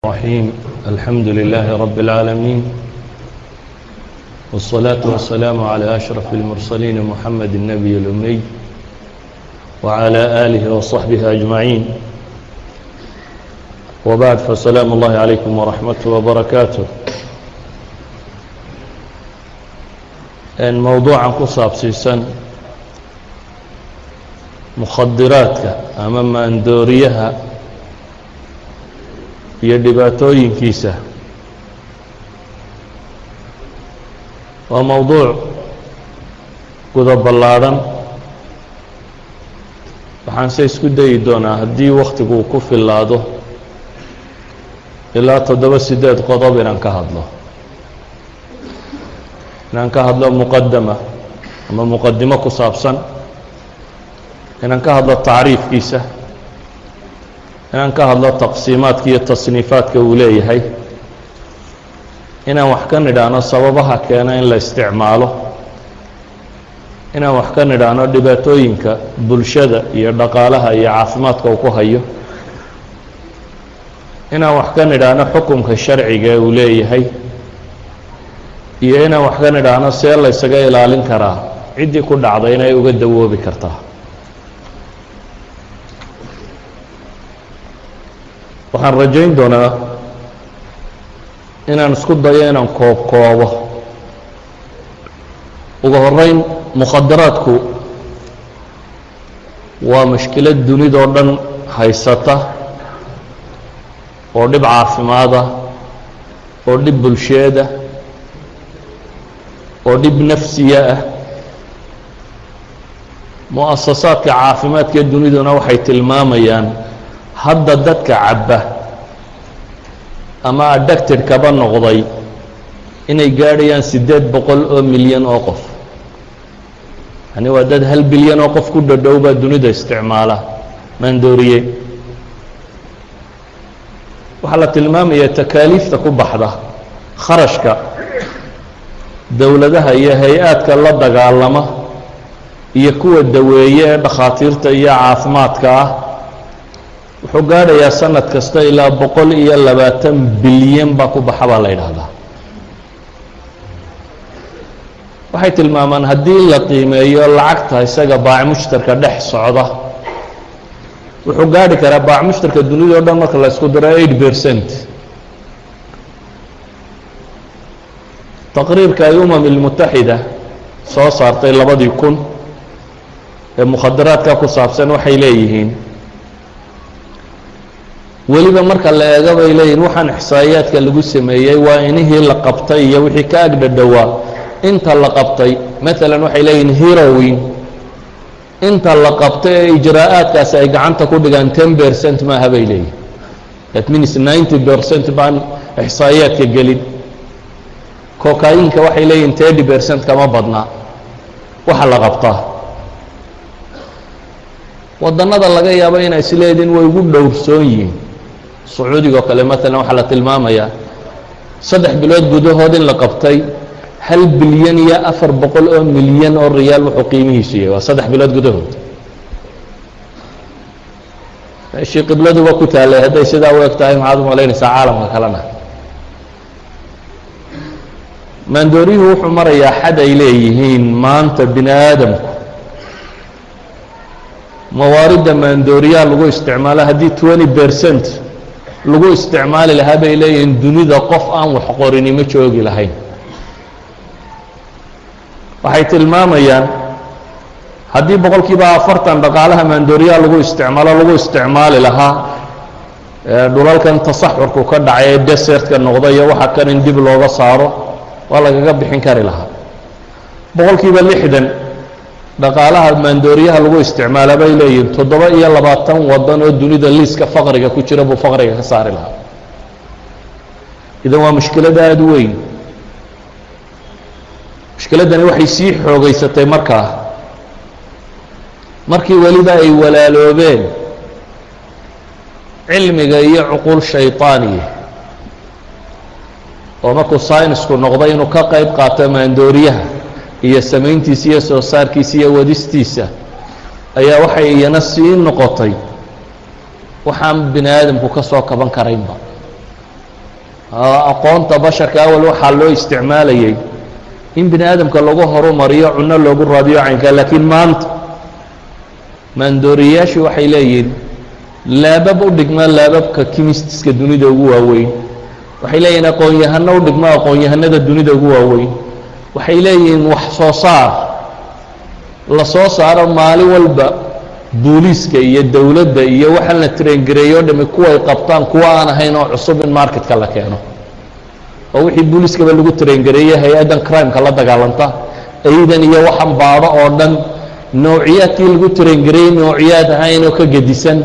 الرحيم. الحمد لله رب العالمين، والصلاة والسلام على أشرف المرسلين محمد النبي الأمي وعلى آله وصحبه أجمعين، وبعد، فسلام الله عليكم ورحمته وبركاته. موضوعا كصابسيسا مخدراتك أمام أندوريها iyo dhibaatooyinkiisa. waa mowduuc guda ballaadhan. waxaanse isku dayi doonaa haddii wakhtigu uu ku fillaado ilaa 7-8 qodob inaan ka hadlo muqadama ama muqadimo ku saabsan, inaan ka hadlo tacriifkiisa, inaan ka hadlo taqsiimaadka iyo tasniifaadka uu leeyahay, inaan wax ka nidhaahno sababaha keena in la isticmaalo, inaan wax ka nidhaahno dhibaatooyinka bulshada iyo dhaqaalaha iyo caafimaadka uu ku hayo, inaan wax ka nidhaahno xukunka sharciga uu leeyahay, iyo inaan wax ka nidhaahno see la ysaga ilaalin karaa ciddii ku dhacday inay uga dawoobi kartaa. waxaan rajayn doonaa inaan isku dayo inaan koobkoobo. ugu horeyn, mukhadaraadku waa mushkilad dunidoo dhan haysata oo dhib caafimaada, oo dhib bulsheeda, oo dhib nafsiya ah. mu'asasaadka caafimaadka duniduna waxay tilmaamayaan hadda dadka cabba ama addicted kaba noqday inay gaadhayaan 800 milyan oo qof. yani waa dad 1 bilyan oo qof ku dhadhow baa dunida isticmaala maandooriye. waxaa la tilmaamayaa takaaliifta ku baxda, kharashka dowladaha iyo hay-aadka la dagaalama iyo kuwa daweeye ee dhakhaatiirta iyo caafimaadka ah wuxuu gaadhayaa sanad kasta ilaa 120 bilyan baa ku baxa baa la yidhaahdaa. waxay tilmaamaan haddii la qiimeeyo lacagta isaga baac mushtarka dhex socda, wuxuu gaadhi karaa baac mushtarka dunida o dhan marka la isku daro 8%. taqriirka ay ilmutaxida soo saartay 2000 ee mukhadaraadka ku saabsan waxay leeyihiin, weliba marka la eego bay leeyihin waxaan ixsaa'iyaadka lagu sameeyey waa inihii la qabtay iyo wixii ka agdhadhowaa inta la qabtay. maalan waxay leeyihin heroin inta la qabtay ee ijraa'aadkaasi ay gacanta ku dhigaan 10% maaha bay leeyihin. that means 90% baan ixsaa'iyaadka gelin. kokaayinka waxay leeyihin 30% kama badnaa waxa la qabtaa. wadannada laga yaabo inay isleediin way ugu dhowrsoon yihiin. sacuudiga oo kale maalan waxaa la tilmaamayaa 3 bilood gudahood in la qabtay 1 bilyan iyo 400 milyan oo riyaal wuxuu qiimihiisu yahay. waa 3 bilood gudahood. meeshii qibladuba ku taalay hadday sidaa u eg tahay maxaad u malaynaysaa caalamka kalena? maandooriyuhu wuxuu marayaa xad ay leeyihiin maanta bini aadamku mawaaridda maandooriyaha lagu isticmaalo haddii 20% lagu isticmaali lahaa bay leeyihiin dunida qof aan wax qorini ma joogi lahayn. waxay tilmaamayaan haddii 40% dhaqaalaha maandooriyaha lagu isticmaali lahaa dhulalkan tasaxurku ka dhacay ee desertka noqda iyo waxa kan in dib looga saaro waa lagaga bixin kari lahaa. 60% dhaqaalaha maandooriyaha lagu isticmaala bay leeyihiin 27 waddan oo dunida liiska faqriga ku jira buu faqriga ka saari lahaa. idan waa mushkilad aad u weyn. mushkiladdani waxay sii xoogaysatay markii weliba ay walaaloobeen cilmiga iyo cuquul shayطaaniya, oo markuu saynisku noqday inuu ka qayb qaato maandooriyaha iyo samayntiisa iyo soo saarkiisa iyo wadistiisa, ayaa waxay iyana sii noqotay waxaan bini aadamku ka soo kaban karaynba. aqoonta basharka awal waxaa loo isticmaalayay in bini aadamka lagu horumariyo cunno loogu raadiyo caynka laakiin maanta maandooriyayaashii waxay leeyihiin laabab u dhigma laababka chemistiska dunida ugu waaweyn waxay leeyihiin aqoon-yahano u dhigma aqoon-yahanada dunida ugu waaweyn waxay leeyihiin wax soo saar la soo saaro maalin walba booliiska iyo dowladda iyo waxaan la traingareeyo dhami kuway qabtaan kuwa aan ahayn oo cusub in marketka la keeno oo wixii booliiskaba lagu traingareeyey hay-addan crimeka la dagaalanta aydan iyo waxan baadho oo dhan noociyaadkii lagu traingareeyey noociyaad ahayn oo ka gedisan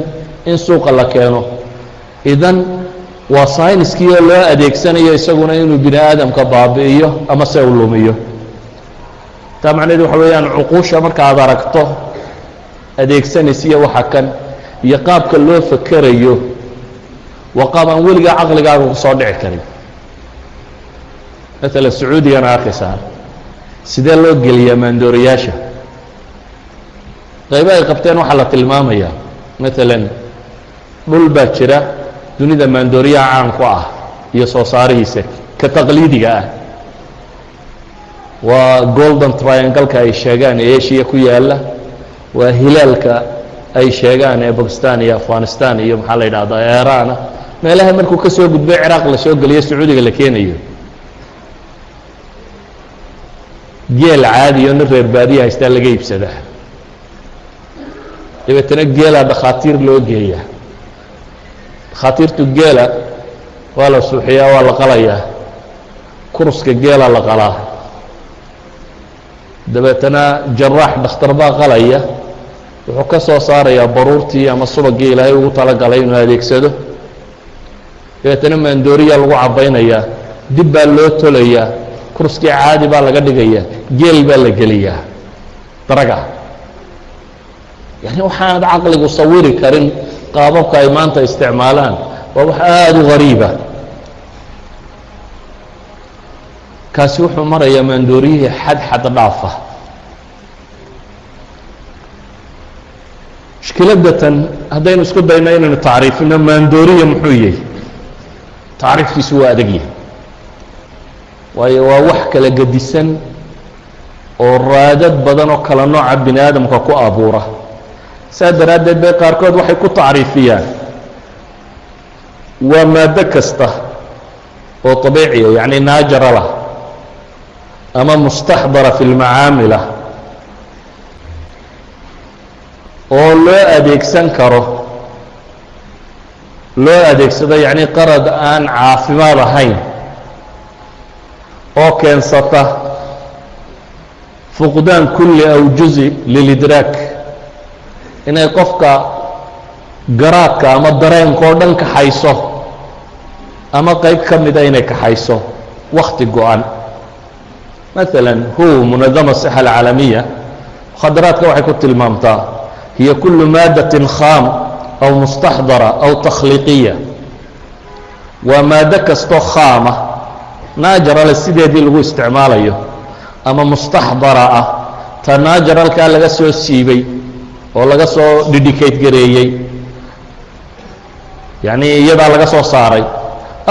in suuqa la keeno idan waa sayniskii oo loo adeegsanayo isaguna inuu bini aadamka baabi'iyo ama se u lumiyo taa macnaheedu waxa weeyaan cuquusha marka aad aragto adeegsanaysiya waxa kan iyo qaabka loo fakerayo waa qaab aan weligaa caqligaaga ku soo dhici karin maalan sacuudigana arkaysaa sidee loo geliyaa maandooriyaasha qaybo ay qabteen waxaa la tilmaamayaa maalan dhul baa jira dunida maandooriyaha caan ku ah iyo soo saarihiisa ka taqliidiga ah waa golden triangle-ka ay sheegaan ee asia ku yaalla waa hilaalka ay sheegaan ee bakistan iyo afghanistan iyo maxaa la yidhahdaa iiraan meelaha markuu ka soo gudbay ciraaq la soo geliyo sacuudiga la keenayo geel caadi oo nin reer baadiya haystaa laga iibsadaa dabeetana geelaa dhakhaatiir loo geeyaa dhakhaatiirtu geela waa la suuxiyaa waa la qalayaa kuruska geela la qalaa dabeetana jaraax dhakhtar baa qalaya wuxuu ka soo saarayaa baruurtii ama subagii ilaahay ugu talagalay inuu adeegsado dabeetana maandooriyaa lagu cabaynayaa dib baa loo tolayaa kurskii caadi baa laga dhigayaa geel baa la geliyaa daraga yani waxaanad caqligu sawiri karin qaababka ay maanta isticmaalaan waa wax aada u gariiba kaasi wuxuu marayaa maandooriyihii xad dhaafa mushkiladatan haddaynu isku dayno inaynu tacriifino maandooriya muxuu yahay tacriifkiisu waa adag yahay waayo waa wax kala gedisan oo raadad badan oo kala nooca bini aadamka ku abuura saa daraaddeed bay qaarkood waxay ku tacriifiyaan waa maaddo kasta oo طabiiciya yacni naajara lah ama mustaxdara fi lmacaamila oo loo adeegsan karo loo adeegsado yacni qarad aan caafimaad ahayn oo keensata fuqdaan kulli aw juzi lilidraak inay qofka garaadka ama dareenka oo dhan kaxayso ama qayb ka mida inay kaxayso wakti go-an maalan huwa munadama sixa alcaalamiya mukhadaraadka waxay ku tilmaamtaa hiya kullu maadatin khaam aw mustaxdara aw takhliiqiya waa maaddo kastoo khaama naajarale sideedii lagu isticmaalayo ama mustaxdara ah ta naajaralkaa laga soo siibay oo laga soo dedicate gareeyey yacni iyadaa laga soo saaray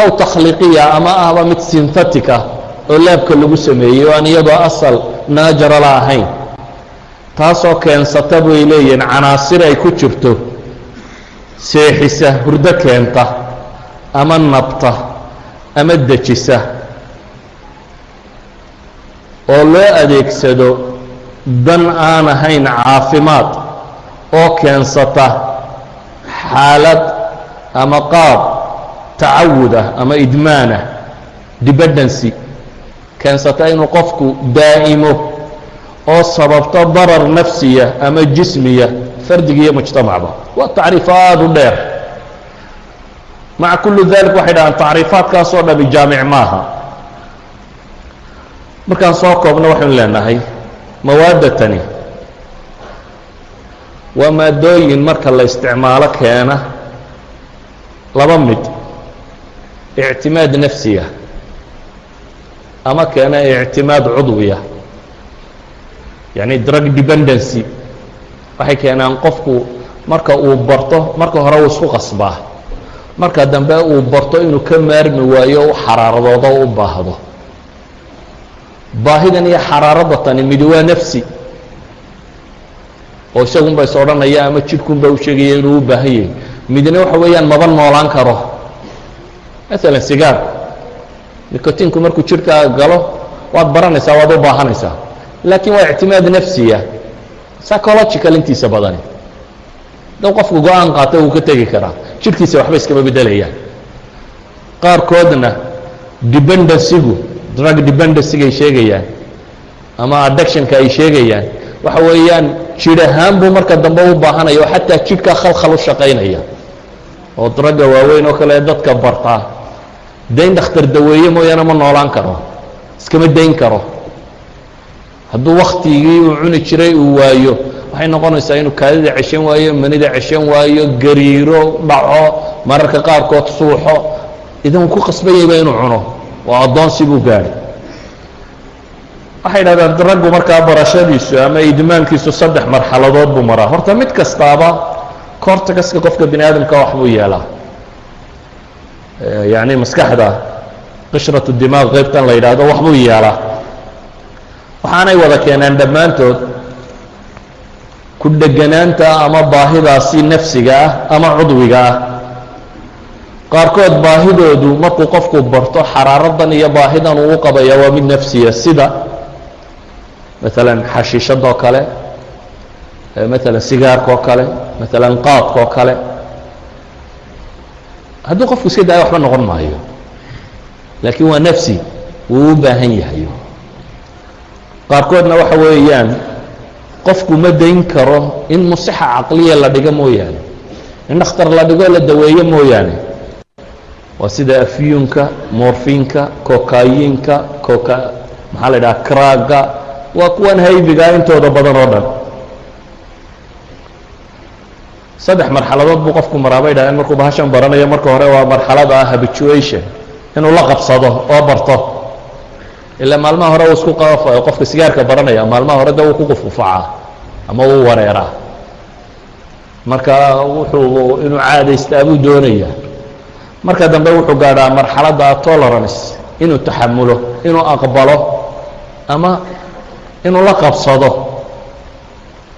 aw takhliiqiya ama ahba mid synthetic ah oo laabka lagu sameeyey oo aan iyadoo asal naajarala ahayn taasoo keensata bay leeyihiin canaasir ay ku jirto seexisa hurdo keenta ama nabta ama dejisa oo loo adeegsado dan aan ahayn caafimaad oo keensata xaalad ama qaab tacawudah ama idmaanah dependency keensata inuu qofku daa'imo oo sababto darar nafsiya ama jismiya fardiga iyo mujtamacba waa tacriif aada u dheer maca kulli dalik waxay dhahaan tacriifaadkaasoo dhami jaamic maaha markaan soo koobno waxaynu leenahay mawaadatani waa maadooyin marka la isticmaalo keena laba mid ictimaad nafsiya ama keena ictimaad cudwiya yacni drug dependency waxay keenaan qofku marka uu barto marka hore uu isku qasbaa marka dambe uu barto inuu ka maarmi waayo u xaraaradooda u baahdo baahidan iyo xaraaradda tani mid waa nafsi oo isagunba is odhanaya ama jidhkunba u sheegaya inuu u baahan yahay midna waxa weeyaan maba noolaan karo maalan sigaar nikotinku markuu jidhkaaga galo waad baranaysaa waad u baahanaysaa laakiin waa ictimaad nafsiya psychological intiisa badani dad qofku go-aan qaata wuu ka tegi karaa jidhkiisa waxba iskama beddelayaan qaarkoodna dependencygu drug dependencyga ay sheegayaan ama addictionka ay sheegayaan waxa weeyaan jidh ahaan buu marka dambe u baahanaya oo xataa jidhkaa khalkhal u shaqaynaya oo drugga waaweyn oo kale dadka bartaa dayn dhakhtar daweeye mooyaane ma noolaan karo iskama dayn karo hadduu waktigii uu cuni jiray uu waayo waxay noqonaysaa inuu kaadida ceshan waayo manida ceshan waayo gariiro dhaco mararka qaarkood suuxo idan uu ku qasban yahayba inuu cuno oo addoonsi buu gaadhay waxay dhahdaan raggu markaa barashadiisu ama idmaankiisu 3 marxaladood buu maraa horta mid kastaaba cortexka qofka bini aadamka wax buu yeelaa yani maskaxda qishratu dimaaq qaybtan la yidhaahdo wax buu yeelaa waxaanay wada keenaan dhammaantood ku dheganaanta ama baahidaasi nafsiga ah ama cudwiga ah qaarkood baahidoodu markuu qofku barto xaraaradan iyo baahidan uu u qabaya waa mid nafsiya sida maalan xashiishadoo kale maalan sigaarkaoo kale maalan qaadkaoo kale hadduu qofku iska daayo waxba noqon maayo laakiin waa nafsi wuu u baahan yahay qaarkoodna waxa weeyaan qofku ma dayn karo in musixa caqliya la dhigo mooyaane in dhakhtar la dhigo la daweeyo mooyaane waa sida afyuunka morfiinka kokayinka maxaa la idhaha kraaga waa kuwan haybigaa intooda badan oo dhan 3 marxaladood buu qofku maraa bay dhahdeen markuu bahashan baranayo marka hore waa marxalada ah habituation inuu la qabsado oo barto ilaa maalmaha hore uu isku qafayo qofka sigaarka baranaya maalmaha hore uu ku qufqufacaa ama uu wareeraa marka wuxuu inuu caadaystaa buu doonayaa marka dambe wuxuu gaadhaa marxaladda tolerance inuu taxamulo inuu aqbalo ama inuu la qabsado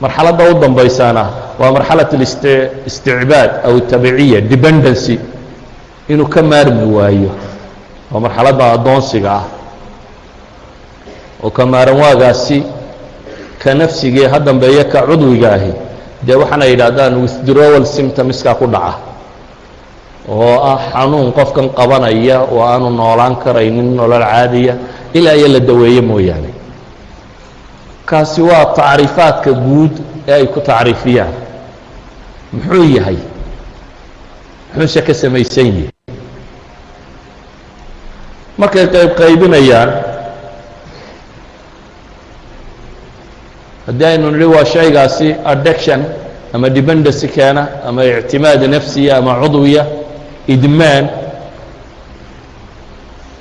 marxaladda u dambaysana waa marxalat اlisticbaad aw tabiciya dependency inuu ka maarmi waayo waa marxaladda addoonsiga ah oo ka maaran waagaasi ka nafsigii ha dambeeya ka cudwiga ahi dee waxaana yidhaahdaan withdrawal symptomskaa ku dhaca oo ah xanuun qofkan qabanaya oo aanu noolaan karaynin nolol caadiya ilaa iyo la daweeye mooyaane kaasi waa tacriifaadka guud ee ay ku tacriifiyaan muxuu yahay muxuuse ka samaysan yihi markay qaybinayaan haddii aynu nidhi waa shaygaasi addiction ama dependency keena ama ictimaad nafsiya ama cudwiya idmaan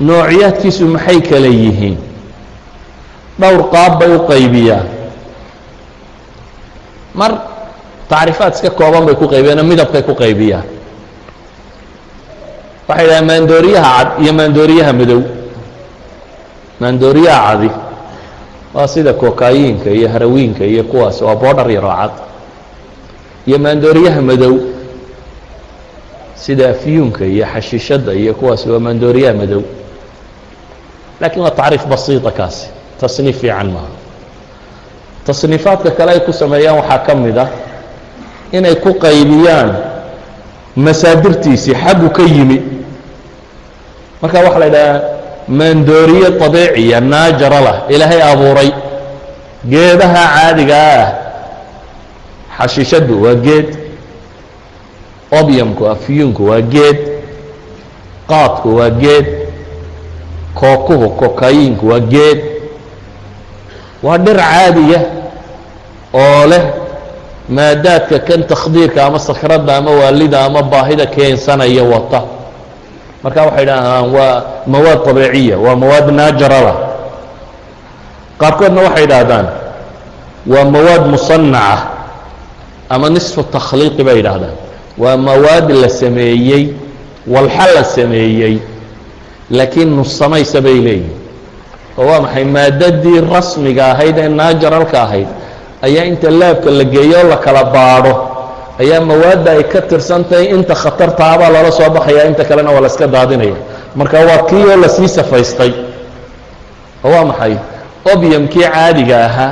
noociyaadkiisu maxay kale yihiin dhowr qaab bay u qaybiyaan mar tacriifaad iska kooban bay ku qaybiyaan midabkay ku qaybiyaan waxay dhahaan maandooriyaha cad iyo maandooriyaha madow maandooriyaha cadi waa sida kokayinka iyo harawiinka iyo kuwaas waa boodhar yaroo cad iyo maandooriyaha madow sida afyuunka iyo xashiishadda iyo kuwaas waa maandooriyaha madow laakiin waa tacriif basiita kaasi tasniif fiican maaha tasniifaadka kale ay ku sameeyaan waxaa ka mid ah inay ku qaybiyaan masaadirtiisii xaggu ka yimi marka waxaa la idhahaa maandooriye طabiiciya naajara lah ilaahay abuuray geedaha caadiga ah xashiishaddu waa geed obyamku afyuunku waa geed qaadku waa geed kookuhu kokayinku waa geed waa dhir caadiya oo leh maadaadka kan takhdiirka ama sakradda ama waalida ama baahida keensanaya wata marka waxay dhahaan waa mawaad طabiiciya waa mawaad naajara lah qaarkoodna waxay dhahdaan waa mawaad musanaca ama nisfu takhliiqi bay yidhaahdaan waa mawaad la sameeyey والحل سميي لكن نصمي سبيلي هو محي مادتي الرسمي هيدا الناجر الكاهيد أي أنت اللابك اللي جايو لك على بعضه أي مواد أي كتر سنتي أنت خطرت على رأس وضح يا أنت كلنا ولا سكت عادنية مركا هو كي ولا سيسة فايستي هو محي أبيم كي عادي جاها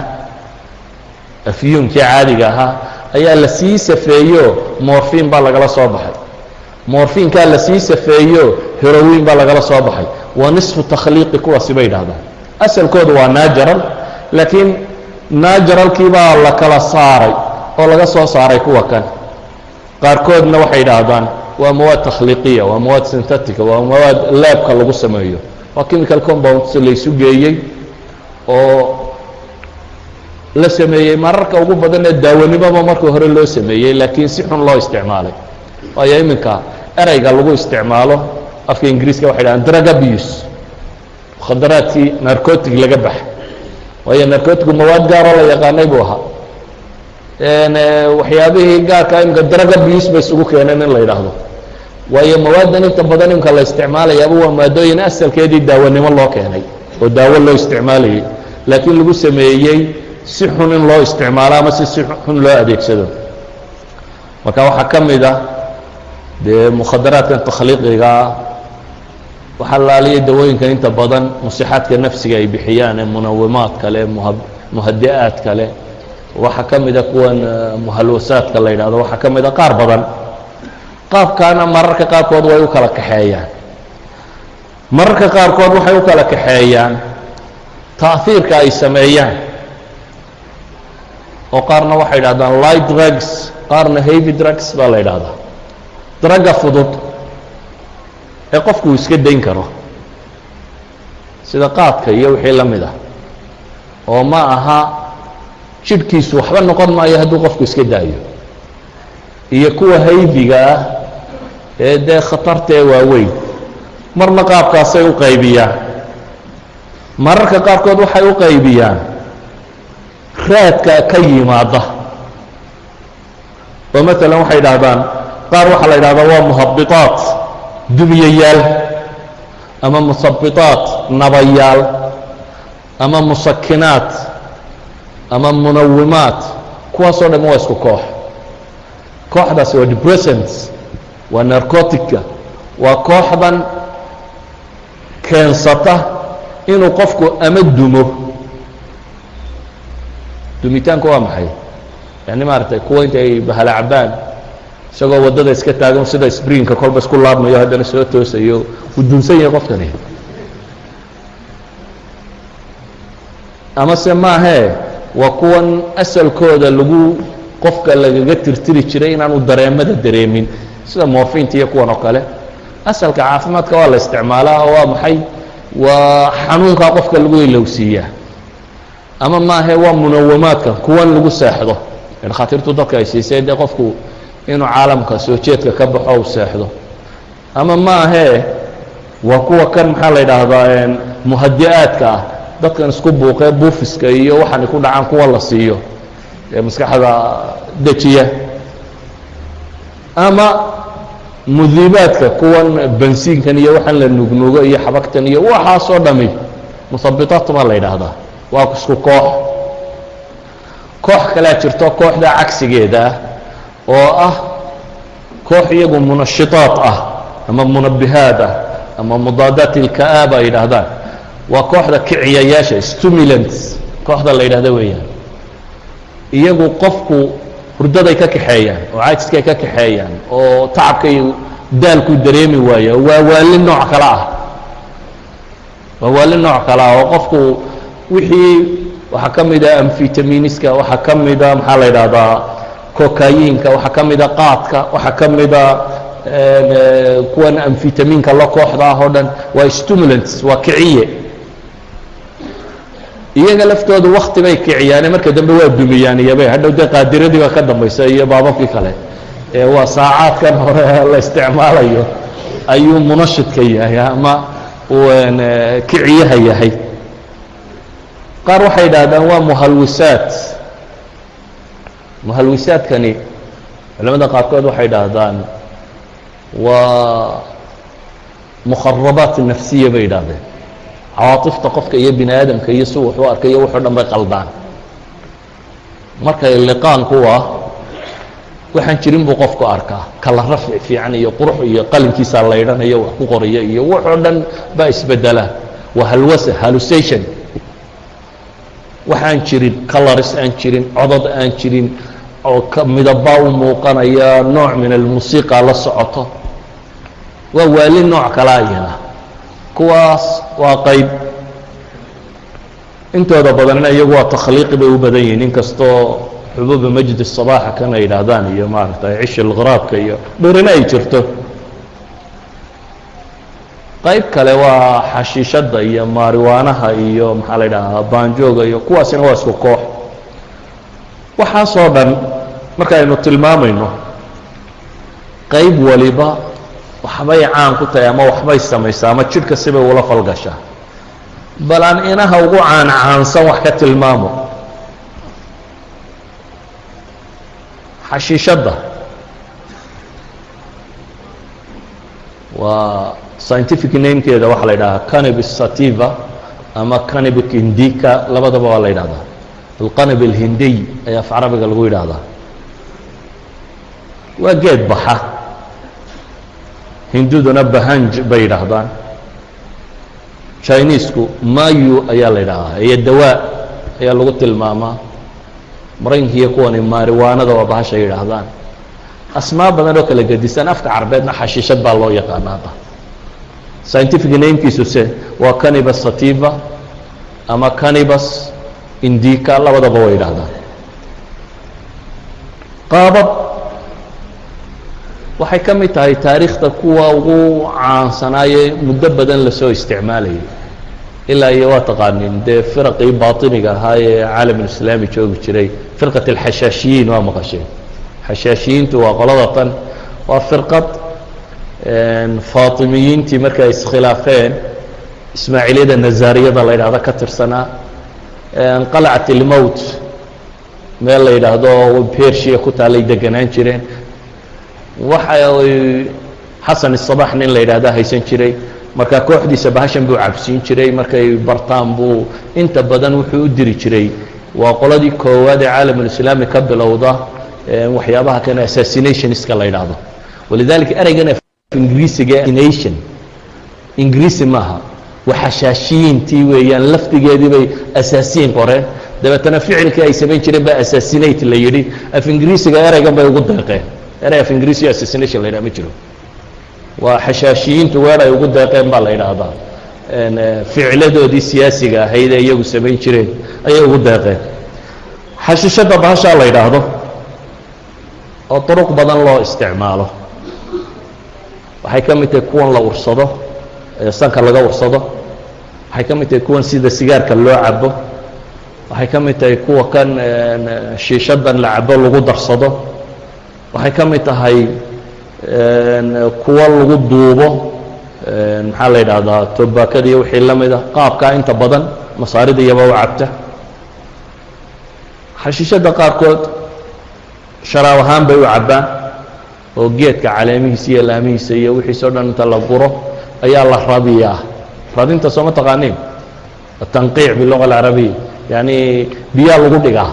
أفيون كي عادي جاها أي لسيسة فيو مورفين بالغلا صباحي مورفين كان لسيسة فيو هيروين بالغلا صباحي ونصف التخليق كوا سبيل هذا أصل كود هو ناجرال لكن ناجرال كيبا الله كلا صاري oo laga soo saaray kuwa kan qaarkoodna waxay yiraahdaan waa mawaad takhliiqiya waa mawaad synthetic waa mawaad laabka lagu sameeyo waa chemical compounds la isu geeyay oo la sameeyay mararka ugu badan ee daawanimada markii hore loo sameeyay laakiin si xun loo isticmaalay waayo iminka erayga lagu isticmaalo afka ingiriiska waxay yiraahdaan drug abuse khadaraadki narcotic laga bax waayo narcotic mawaad gaar ah la yaqaanay buu ahaa waxyaabihii gaarka imka daraga biis bay isugu keeneen in la yiraahdo waayo mawaadan inta badan imka la isticmaalayaa waa maadooyin asalkeedii daawanimo loo keenay oo daawo loo isticmaalayay laakiin lagu sameeyay si xun in loo isticmaalo ama si xun loo adeegsado marka waxa kamid ah mukhadaraadkan takhliiqiga waxa la leeyahay dawooyinka inta badan musixaadka nafsiga ay bixiyaan munawwimaad kale muhaddi'aad kale waxa kamida kuwan muhalwasaadka la yiraahdo waxa kamida qaar badan qaabkana mararka qaarkood way u kala kaxeeyaan mararka qaarkood waxay u kala kaxeeyaan taathirka ay sameeyaan oo qaarna waxay yiraahdaan light drugs qaarna heavy drugs baa la yiraahdaa draga fudud ee qofku iska dayn karo sida qaadka iyo wixii la mid ah oo ma aha jidhkiisu waxba noqon maayo hadduu qofku iska daayo iyo kuwa haybiga ah ee dee khatartee waaweyn marna qaabkaasay u qaybiyaan mararka qaarkood waxay u qaybiyaan raadka ka yimaada oo maalan waxay yidhaahdaan qaar waxaa la yidhahdaa waa muhabitaat dumiyayaal ama musabitaat nabayaal ama musakinaat ama munawwimaat kuwaasoo dhan waa isku koox kooxdaasi waa depressants waa narcotica waa kooxdan keensata inuu qofku ama dumo dumitaanku waa maxay yani maaragtay kuwa intay bahala cabaan isagoo waddada iska taagan sida sprinka kolba isku laabmayo haddana soo toosayo uu dunsan yahay qofkani ama se maahee waa kuwan asalkooda lagu qofka lagaga tirtiri jiray inaanu dareemada dareemin sida morfinta iyo kuwan oo kale asalka caafimaadka waa la isticmaalaa oo waa maxay waa xanuunka qofka lagu ilowsiiyaa ama maahe waa munawwamaadka kuwan lagu seexdo dhakhaatiirtu dadka ay siisay dee qofku inuu caalamka soo jeedka ka baxo u seexdo ama maahe waa kuwa kan maxaa la yidhaahdaa muhaddi'aadka ah dadkan isku buuqee buufiska iyo waxaanay ku dhacaan kuwa la siiyo ee maskaxda dejiya ama mudiibaadka kuwan bensiinkan iyo waxaan la nugnugo iyo xabagtan iyo waxaasoo dhami musabitaat baa la yidhaahdaa waa isku koox kalea jirto kooxda cagsigeeda ah oo ah koox iyagu munashitaat ah ama munabbihaad ah ama mudaadaat ilka'aaba ay yidhaahdaan waa kooxda kiciyayaasha stimulants kooxda la yidhahda weeyaan iyagu qofku hurdaday ka kaxeeyaan oo caajiskay ka kaxeeyaan oo tacabkay daalku dareemi waaya waa waali nooc kale ah waa waali nooc kale ah oo qofku wixii waxaa ka mid ah amfitaminiska waxaa ka mid ah maxaa la yidhahdaa kokayinka waxaa ka mid ah qaadka waxaa ka mid ah kuwan amfitaminka la kooxda ah oo dhan waa stimulants waa kiciye iyaga laftoodu wakti bay kiciyaane marka dambe waa dumiyaan iyobay hadhow dee qaadiradii baa ka dambaysa iyo baababkii kale ee waa saacaadkan hore la isticmaalayo ayuu munashidka yahay ama kiciyaha yahay qaar waxay yidhaahdaan waa muhalwisaad muhalwisaadkani culamada qaarkood waxay yidhaahdaan waa mukharabaat nafsiya bay yidhaahdeen cawaatifta qofka iyo bini aadamka iyo si wuxuu arkay iyo wuxuu dhan bay qaldaan markay liqaan kuwa waxaan jirin buu qofku arkaa kala rafci fiican iyo qurux iyo qalinkiisa laydhanayo wax ku qoraya iyo wuxuu dhan baa isbedela waa halwasa hallucination waxaan jirin colors aan jirin codad aan jirin oo midaba u muuqanaya nooc min almuusiqa la socoto waa waali nooc kala ayana kuwaas waa qayb intooda badanna iyagu waa takhliiq bay u badan yihiin inkastoo xubuuba majdi sabaaxa kana yidhaahdaan iyo maaragtay cishi lgharaabka iyo dhirina ay jirto qayb kale waa xashiishadda iyo maariwaanaha iyo maxaa la yidhahaa baanjooga iyo kuwaasina waa isku koox waxaasoo dhan marka aynu tilmaamayno qayb waliba waxbay caan ku tahay ama waxbay samaysaa ama jidhka sibay ula falgashaa bal aan inaha ugu caancaansan wax ka tilmaamo xashiishadda waa scientific namekeeda waxaa la yidhahaa cannabis sativa ama cannabis indica labadaba waa la yidhahdaa alqanab alhindiy ayaa af carabiga lagu yidhaahdaa waa geed baxa hinduduna bahanj bay yidhaahdaan chinesku mayu ayaa la yidhaahaa iyo dawaa ayaa lagu tilmaamaa maraykanka iyo kuwani maariwaanada waa bahashay yidhaahdaan asmaa badan oo kala gedisan afka carabeedna xashiishad baa loo yaqaanaaba scientific namekiisu se waa cannabis sativa ama cannabis indica labadaba way yidhaahdaan qaabad waxay ka mid tahay taariikhda kuwa ugu caansanaayee muddo badan lasoo isticmaalayay ilaa iyo waa taqaanin dee firaqii baatiniga ahaa ee caalamulislaami joogi jiray firqat alxashaashiyiin waa maqasheen xashaashiyiintu waa qolada tan waa firqad faatimiyiintii markay iskhilaafeen ismaaciiliyada nazaariyada la yidhahdo ka tirsanaa qalcat ilmowt meel la yidhaahdo persia ku taalay deganaan jireen waxa xasan الصabax nin la yidhahda haysan jiray marka kooxdiisa bahashan buu cabsiin jiray markay bartaan buu inta badan wuxuu u diri jiray waa qoladii koowaad ee caalamulislaami ka bilowda waxyaabaha kan assassinationska la yidhaahdo walidalika ereygan ingiriisiga nation ingiriisi maaha waa xashaashiyiintii weeyaan laftigeedii bay asaasiin qoreen dabeetana ficilkii ay samayn jireen baa assassinate la yidhi af ingiriisiga ereygan bay ugu deeqeen erey af ingiriisi assassination la yidhaha ma jiro waa xashaashiyiintu weer ay ugu deeqeen baa la yidhaahdaa ficiladoodii siyaasiga ahayd ee iyagu samayn jireen ayay ugu deeqeen xashiishadda bahashaa la yidhaahdo oo duruq badan loo isticmaalo waxay ka mid tahay kuwan la ursado ee sanka laga ursado waxay ka mid tahay kuwan sida sigaarka loo cabo waxay ka mid tahay kuwa kan shiishadan la cabo lagu darsado waxay ka mid tahay kuwa lagu duubo maxaa la yidhaahdaa tobaakada iyo wixii la mida qaabkaa inta badan masaarida iyaba u cabta xashiishadda qaarkood sharaab ahaan bay u cabbaan oo geedka caleemihiisa iyo laamihiisa iyo wixiisao dhan inta la guro ayaa la radiyaa radinta sooma taqaaniin atanqiic biluga alcarabiya yani biyaa lagu dhigaa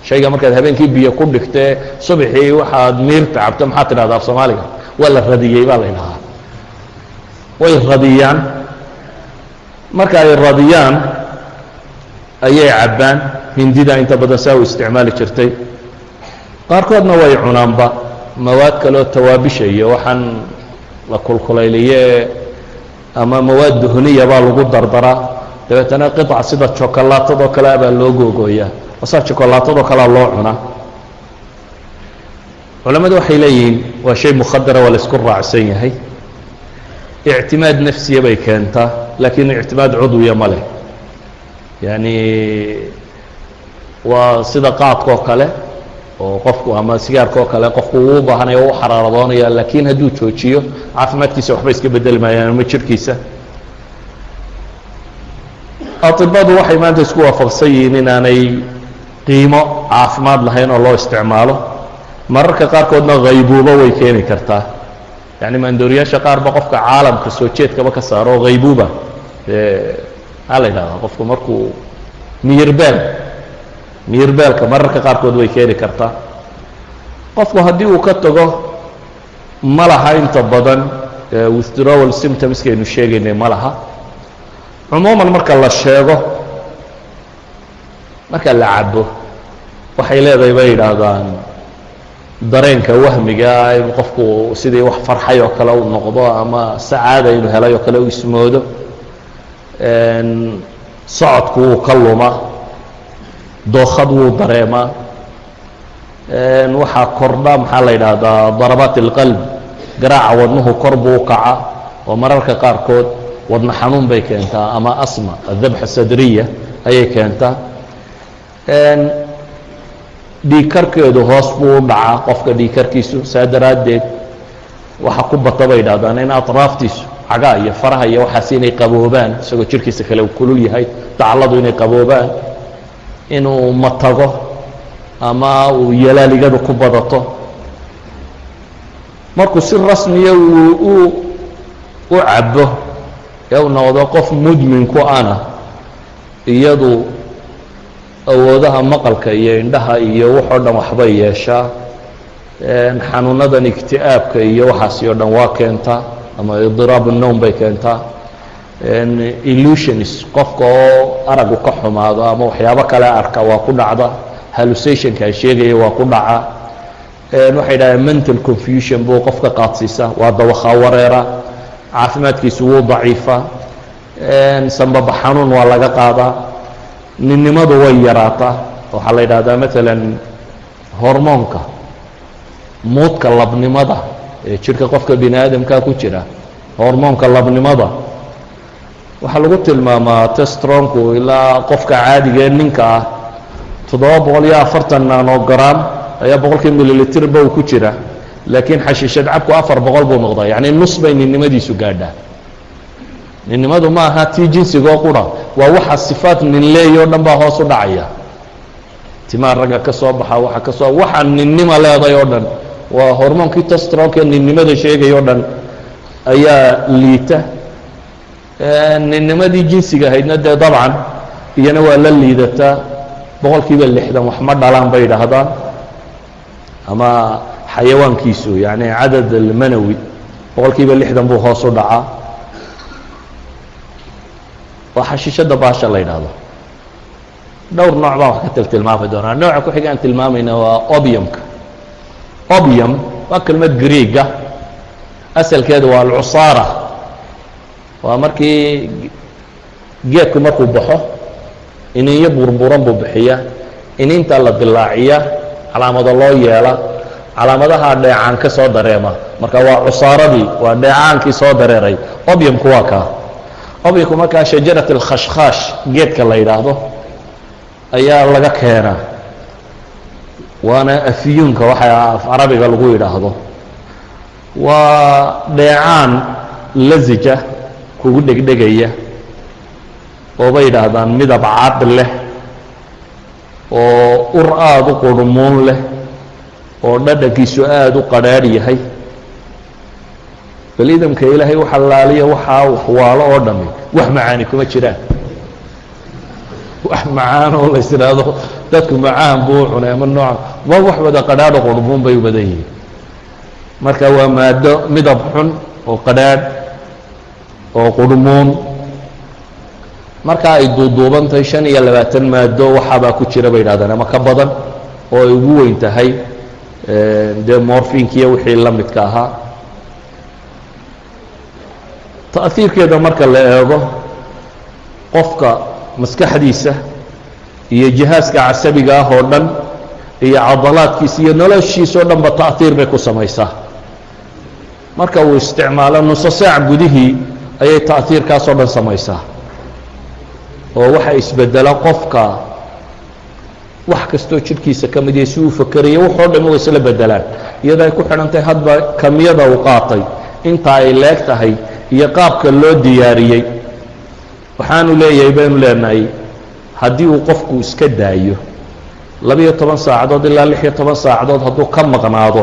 shayga markaad habeenkii biyo ku dhigtee subaxii waxaad miirta cabto maxaad tidhahdaa af soomaaliga waa la radiyey baa la yidhahaa way radiyaan marka ay radiyaan ayay cabbaan hindida inta badan saa u isticmaali jirtay qaarkoodna way cunaanba mawaad kaleoo tawaabisha iyo waxaan la kulkulayliye ama mawaad duhniya baa lagu dardaraa dabeetana qiطca sida jokolaatadoo kale baa loo googooyaa wasaa jokolaatadoo kalea loo cunaa culammadu waxay leeyihiin waa shay mukhadara waa la isku raacsan yahay ictimaad nafsiya bay keentaa laakiin ictimaad cudwiya ma leh yani waa sida qaadkoo kale oo qofku ama sigaarkaoo kale qofku uu u baahanaya o u xaraaradoonaya laakiin hadduu joojiyo caafimaadkiisa waxba iska bedeli maayaan ama jirhkiisa aطibadu waxay maanta isku waafaqsan yihiin inaanay qiimo caafimaad lahayn oo loo isticmaalo mararka qaarkoodna haybuubo way keeni kartaa يعني maandooriyaasha qaar ba qofka caalamka soo jeedkaba ka saaro qaybuuba ala ilaaha qofku markuu miyirbaalka mararka qaarkood way keeni kartaa qofku haddii uu ka tago ma laha inta badan withdrawal symptoms kaynu sheegaynay ma laha cumuuman marka la sheego marka la cabo waxay leedahay bay yidhaahdaan dareenka wahmiga in qofku sidii wax farxay oo kale u noqdo ama sacaada inuu helay oo kale u ismoodo socodku wuu ka luma dookhad wuu dareemaa waxaa kordha maxaa la yidhaahdaa darabaat اlqalb garaaca wadnuhu kor buu u kaca oo mararka qaarkood wadna xanuun bay keentaa ama asma adabxa sadriya ayay keentaa dhiigkarkeedu hoos buu u dhacaa qofka dhiigkarkiisu saa daraaddeed waxa ku bata bay yidhahdaan in atraaftiisu cagaa iyo faraha iyo waxaas inay qaboobaan isagoo jirkiisa kale kulul yahay dacladu inay qaboobaan inuu matago ama uu yalaaligadu ku badato markuu si rasmiya u cabo ee uu noqdo qof mudmin ku ana iyadu awoodaha maqalka iyo indhaha iyo waxoo dhan waxbay yeeshaa xanuunadan igti'aabka iyo waxaasi oo dhan waa keentaa ama idiraab الnowm bay keentaa illusions qofka oo aragu ka xumaado ama waxyaabo kale arka waa ku dhacda hallucinationka ay sheegaya waa ku dhaca waxay dhahdeen mental confusion buu qofka qaadsiisa waa dawakhaa wareera caafimaadkiisu wuu daciifa sanbaba xanuun waa laga qaadaa ninnimadu way yaraataa waxaa la yidhahdaa maalan hormoonka muudka labnimada ee jirka qofka bini aadamkaa ku jira hormoonka labnimada waxaa lagu tilmaamaa testronku ilaa qofka caadiga ee ninka ah 740 nanogram ayaa boqolkii mililitr ba uu ku jira laakiin xashiishad cabku 400 buu noqdaa yacni nus bay ninnimadiisu gaadhaa ninnimadu ma aha tii jinsigoo qura waa waxa sifaat nin leeyoo dhan baa hoos u dhacaya timaa ragga ka soo baxa waxa ninnima leeday oo dhan waa hormoonkii testronka ninnimada sheegay oo dhan ayaa liita ninnimadii jinsiga ahaydna dee dabcan iyana waa la liidataa boqolkiiba 60 wax ma dhalaan bay yidhaahdaan ama xayawaankiisu yani cadad almanawi boqolkiiba 60 buu hoos u dhacaa waa xashiishada baasha la yidhaahdo dhowr nooc baan wax ka tilmaami doonaa nooca ku xiga aan tilmaamayna waa opiumka opium waa kelmad greega asalkeedu waa alcusaara waa markii geedku markuu baxo iniinyo burburan buu bixiya iniinta la dilaaciya calaamado loo yeela calaamadaha dheecaan ka soo dareema marka waa cusaaradii waa dheecaankii soo dareeray opiumku waa kaa opiumku markaa shajarat alkhashkhaash geedka la yidhaahdo ayaa laga keenaa waana afyuunka waxa af carabiga lagu yidhaahdo waa dheecaan lasija kugu dhegdhegaya oo bay yidhaahdaan midab cad leh oo ur aada u qurhmuun leh oo dhadhankiisu aada u qadhaadh yahay bal idamka ilaahay u xalaaliya waxaa waxwaalo oo dhami wax macaani kuma jiraan wax macaan oo lays idhaahdo dadku macaan buu cunay ama nooca ma wax wada qadhaadh oo qurhmuun bay u badan yihiin marka waa maado midab xun oo qadhaadh oo qurhmuun marka ay duuduubantahay 25 maado waxaabaa ku jira bay yidhahdaan ama ka badan oo ay ugu weyn tahay dee morfinkiiyo wixii la midka ahaa ta'hiirkeeda marka la eego qofka maskaxdiisa iyo jihaaska casabiga ah oo dhan iyo cadalaadkiisa iyo noloshiisa oo dhanba ta'hiir bay ku samaysaa marka uu isticmaalo nuso saac gudihii ayay ta'hiirkaasoo dhan samaysaa oo waxa isbedela qofka wax kastoo jidhkiisa ka mid yahay si uu fakerayo waxoo dhan way isla bedelaan iyadoo ay ku xidhantahay hadba kamiyada uu qaatay inta ay leeg tahay iyo qaabka loo diyaariyey waxaanu leeyahay baynu leenahay haddii uu qofku iska daayo 12 saacadood ilaa 16 saacadood hadduu ka maqnaado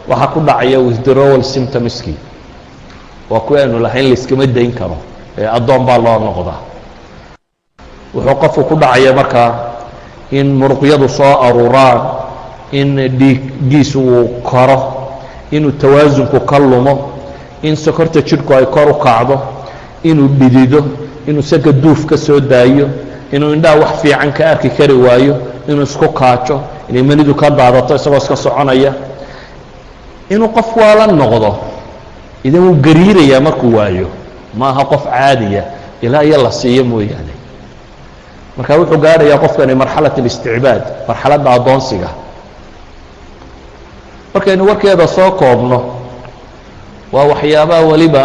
waxaa ku dhacaya withdrawal symptomskii waa kuwa aanu lahayn layskama dayn karo ee addoon baa loo noqdaa wuxuu qofku ku dhacaya markaa in muruqyadu soo aruuraan in dhiiggiisu uu koro inuu tawaasunku ka lumo in sokorta jidhku ay kor u kacdo inuu dhidido inuu isaga duuf ka soo daayo inuu indhaha wax fiican ka arki kari waayo inuu isku kaajo inay manidu ka daadato isagoo iska soconaya inuu qof waala noqdo idan wuu gariirayaa markuu waayo ma aha qof caadiya ilaa iyo la siiyo mooyaane marka wuxuu gaarayaa qofkani marxalat اlisticbaad marxaladda addoonsiga markaynu warkeeda soo koobno waa waxyaabaha weliba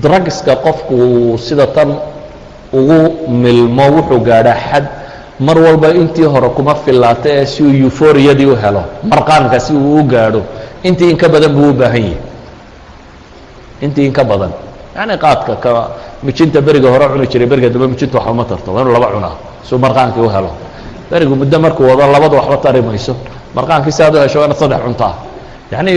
drugska qofku sida tan ugu milmo wuxuu gaadhaa xad mar walba intii hore kuma filaata ee si uu euforiyadii u helo marqaanka si uu u gaadho intii in ka badan buu u baahan yahay intii in ka badan yacni qaadka ka mijinta beriga hore cuni jiray beriga dambe mijinta waxba ma tarto waa inuu laba cunaa si uu marqaankii u helo berigu muddo markuu wado labadu waxba tari mayso marqaankii si aad u hesho waa inaad saddex cuntaa yacni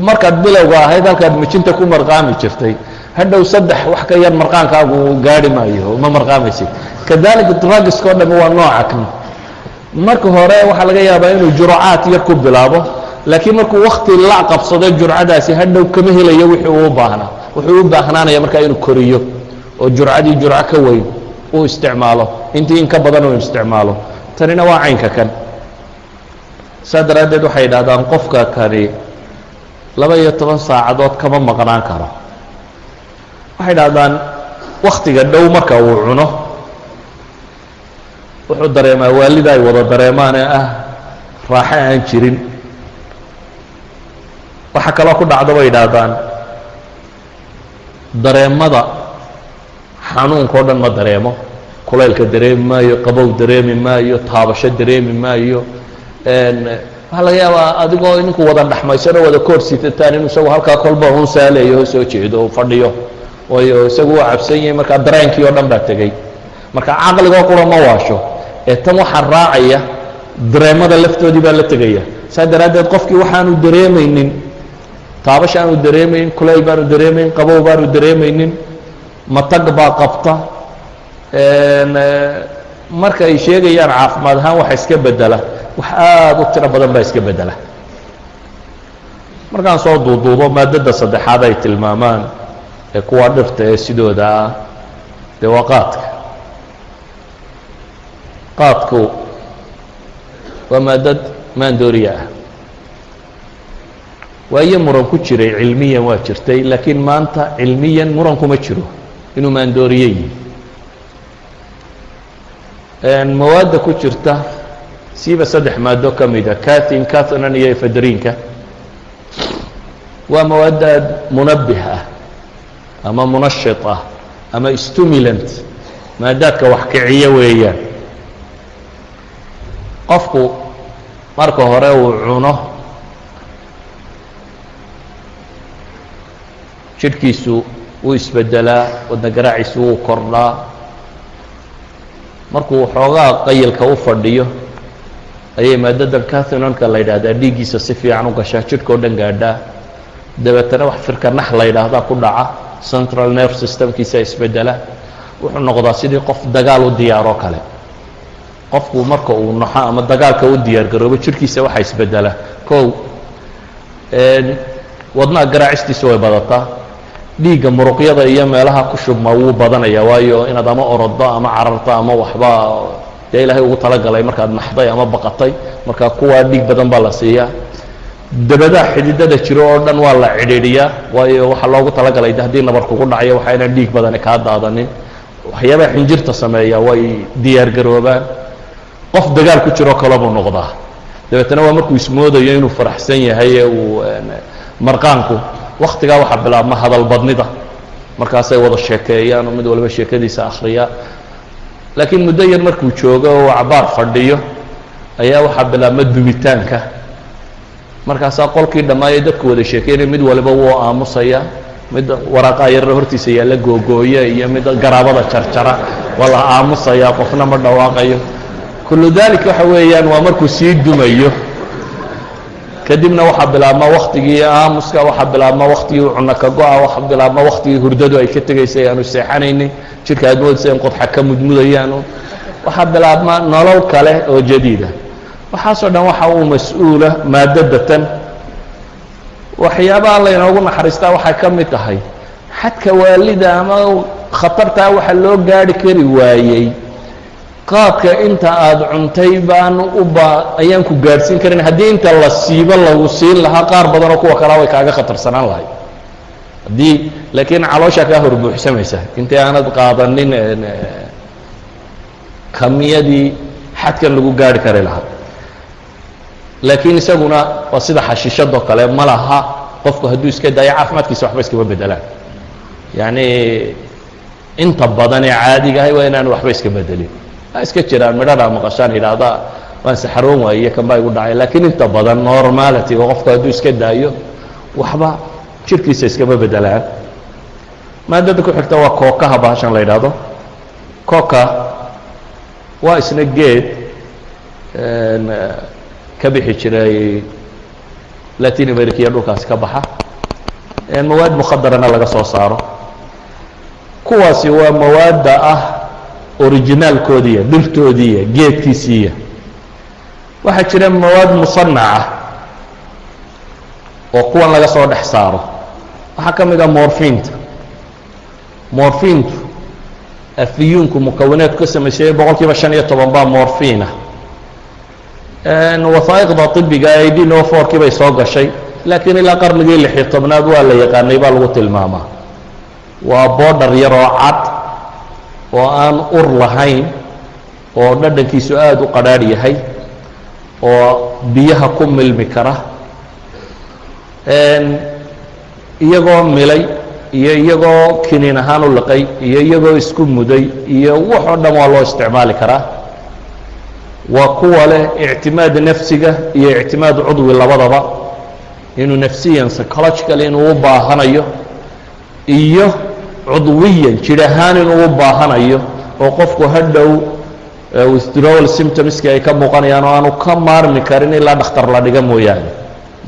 markaad bilowga ahayd halkaad mijinta ku marqaami jirtay hadhow saddex wax ka yar marqaankaagu gaari maayo ma marqaamaysid kadalika drugiska o dhami waa nooca kan marka hore waxaa laga yaabaa inuu jurcaad yar ku bilaabo laakiin markuu wakti la qabsado jurcadaasi hadhow kama helayo wixii uu u baahnaa wuxuu u baahnaanaya markaa inuu koriyo oo jurcadii jurco ka weyn uu isticmaalo intii in ka badan uu isticmaalo tanina waa caynka kan saa daraaddeed waxay yidhahdaan qofka kani 12 saacadood kama maqnaan karo waxay dhahdaan waktiga dhow marka uu cuno wuxuu dareemaa waalida ay wada dareemaan ee ah raaxo aan jirin waxa kaloo ku dhacdo bay yidhaahdaan dareemada xanuunka o dhan ma dareemo kulaylka dareemi maayo qabow dareemi maayo taabasho dareemi maayo waxaa laga yaabaa adigoo ninku wada dhaxmaysano wada koor sitataan inuu isagu halkaa kolba hun saaleeyo soo jeedo oo fadhiyo waayo isagu waa cabsan yahay markaa dareenkii oo dhan baa tegey marka caqligoo qura ma waasho ee tan waxaa raacaya dareemada laftoodii baa la tegaya saa daraaddeed qofkii waxaanu dareemaynin taabash aanu dareemaynin kulayl baanu dareemaynin qabow baanu dareemaynin matag baa qabta marka ay sheegayaan caafimaad ahaan waxa iska bedela wax aad u tiro badan baa iska bedela markaan soo duuduubo maadada saddexaad ay tilmaamaan ee kuwa dhirta ee sidooda ah dee waa qaadku waa maadad maandooriya ah waayo muran ku jiray cilmiyan waa jirtay laakiin maanta cilmiyan muran kuma jiro inuu maandooriye yihi mawaadda ku jirta siiba 3 maado ka mida catin cathanan iyo efedrinka waa mawaadaad munabbih ah ama munashit ah ama stimulant maadaadka wax kiciya weeyaan qofku marka hore uu cuno jidhkiisu wuu isbedelaa wadna garaaciisu wuu kordhaa markuu xoogaa qayilka u fadhiyo ayay maadadan cathinonka la yidhaahdaa dhiiggiisa si fiican u gashaa jidhka oo dhan gaadhaa dabeetana wax firka nax la yidhaahdaa ku dhaca central nerve systemkiisa isbedela wuxuu noqdaa sidii qof dagaal u diyaaroo kale qofku marka uu naxo ama dagaalka u diyaar garoobo jidhkiisa waxa isbedela kow wadnaha garaacistiisa way badataa dhiigga muruqyada iyo meelaha ku shubma wuu badanaya waayo inaad ama orodo ama cararto ama waxba dee ilaahay ugu talagalay markaad naxday ama baqatay marka kuwaa dhiig badan baa la siiyaa dabadaha xididada jiro oo dhan waa la cidhiidhiyaa waayo waxaa loogu talagalay haddii nabar kugu dhacayo waxa inaan dhiig badani kaa daadanin waxyaabaha xinjirta sameeya way diyaar garoobaan qof dagaal ku jiro kale buu noqdaa dabeetana waa markuu ismoodayo inuu faraxsan yahay ee uu marqaanku waktigaa waxaa bilaabma hadal badnida markaasay wada sheekeeyaan oo mid walba sheekadiisa akhriyaa laakiin muddo yar markuu joogo oo cabaar fadhiyo ayaa waxaa bilaabma dumitaanka markaasaa qolkii dhammaayay dadku wada sheekeynaya mid waliba wuu aamusaya mid waraaqaa yarra hortiisa yaalla googooya iyo mid garaabada jarjara waa la aamusayaa qofna ma dhawaaqayo kullu daalika waxa weeyaan waa markuu sii dumayo kadibna waxaa bilaabmaa waktigii aamuska, waxaa bilaabmaa waktigii cunno ka go-a, waxaa bilaabmaa waktigii hurdadu ay ka tegaysay aanu seexanaynin, jidhka aad moodaysa in qodxa ka mudmudayaan, waxaa bilaabmaa nolol kale oo jadiida. waxaasoo dhan waxa uu mas-uula maadadatan. waxyaabaha laynoogu naxariistaa waxay ka mid tahay xadka waalida ama khatartaa waxa loo gaari kari waayey qaadka inta aad cuntay baan ayaan ku gaadhsiin karin. haddii inta la siibo lagu siin lahaa qaar badan oo kuwa kalaa way kaaga khatarsanaan lahay. haddii laakiin calooshaa kaa horbuuxsamaysa intii aanad qaadanin kamiyadii xadkan lagu gaari kari lahaa. laakiin isaguna waa sida xashiishadoo kale ma laha qofku hadduu iska daayo caafimaadkiisa waxba iskama bedelaan. yacni inta badan ee caadigahay waa inaan waxba iska bedelin. iska jiraan midhadha maqashaan yidhaahda waan saxaroon waaye kan baa igu dhacay, laakiin inta badan normality oo qofku hadduu iska daayo waxba jirkiisa iskama bedelaan. maadada ku xigta waa kookaha bahashan la yidhaahdo. kooka waa isna geed ka bixi jiray latin america iyo dhulkaasi ka baxa, mawaad mukhadarana laga soo saaro. kuwaasi waa mawaadda ah originaalkoodiiya, dhirtoodiiya, geedkiisiiya. waxaa jira mawaad musanaca oo kuwan laga soo dhex saaro. waxaa ka mid ah morfinta. morfintu afiyuunku mukawanaadku ka samaysayay boqolkiiba 15 baa morfina. wasaa'iqda طibiga ID04kii bay soo gashay, laakiin ilaa qarnigii 16aad waa la yaqaanay baa lagu tilmaamaa. waa boodhar yar oo cad oo aan ur lahayn, oo dhadhankiisu aad u qadhaadh yahay, oo biyaha ku milmi kara. iyagoo milay iyo iyagoo kiniin ahaan u liqay iyo iyagoo isku muday iyo waxoo dhan waa loo isticmaali karaa. waa kuwa leh ictimaad nafsiga iyo ictimaad cudwi labadaba, inuu nafsiyan psychological inuu u baahanayo iyo cudwiyan jir ahaan inuu u baahanayo, oo qofku hadhow withdrawal symptomska ay ka muuqanayaan oo aanu ka maarmi karin ilaa dhakhtar la dhiga mooyaane.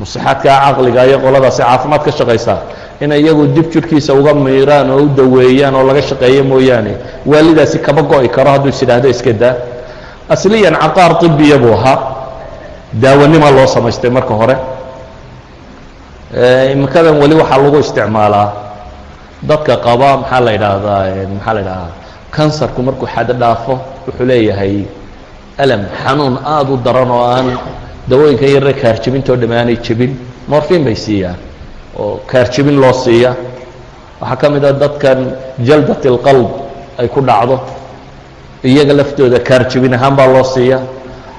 musixaadka caqliga iyo qoladaasi caafimaad ka shaqaysaa inay iyagu dib jirhkiisa uga miiraan oo u daweeyaan oo laga shaqeeyo mooyaane waalidaasi kama go'i karo hadduu is idhaahdo iska daa. asliyan caqaar طibiya buu ahaa, daawanima loo samaystay marka hore. imikadan weli waxaa lagu isticmaalaa dadka qaba maxaa la idhaahdaa kansarku markuu xado dhaafo wuxuu leeyahay alam xanuun aada u daran oo aan dawooyinka yarre kaarjibintoo dhamme aanay jebin. morfin bay siiyaan oo kaarjibin loo siiya. waxaa ka mid a dadkan jaldat اlqalb ay ku dhacdo, iyaga laftooda kaarjibin ahaan baa loo siiya.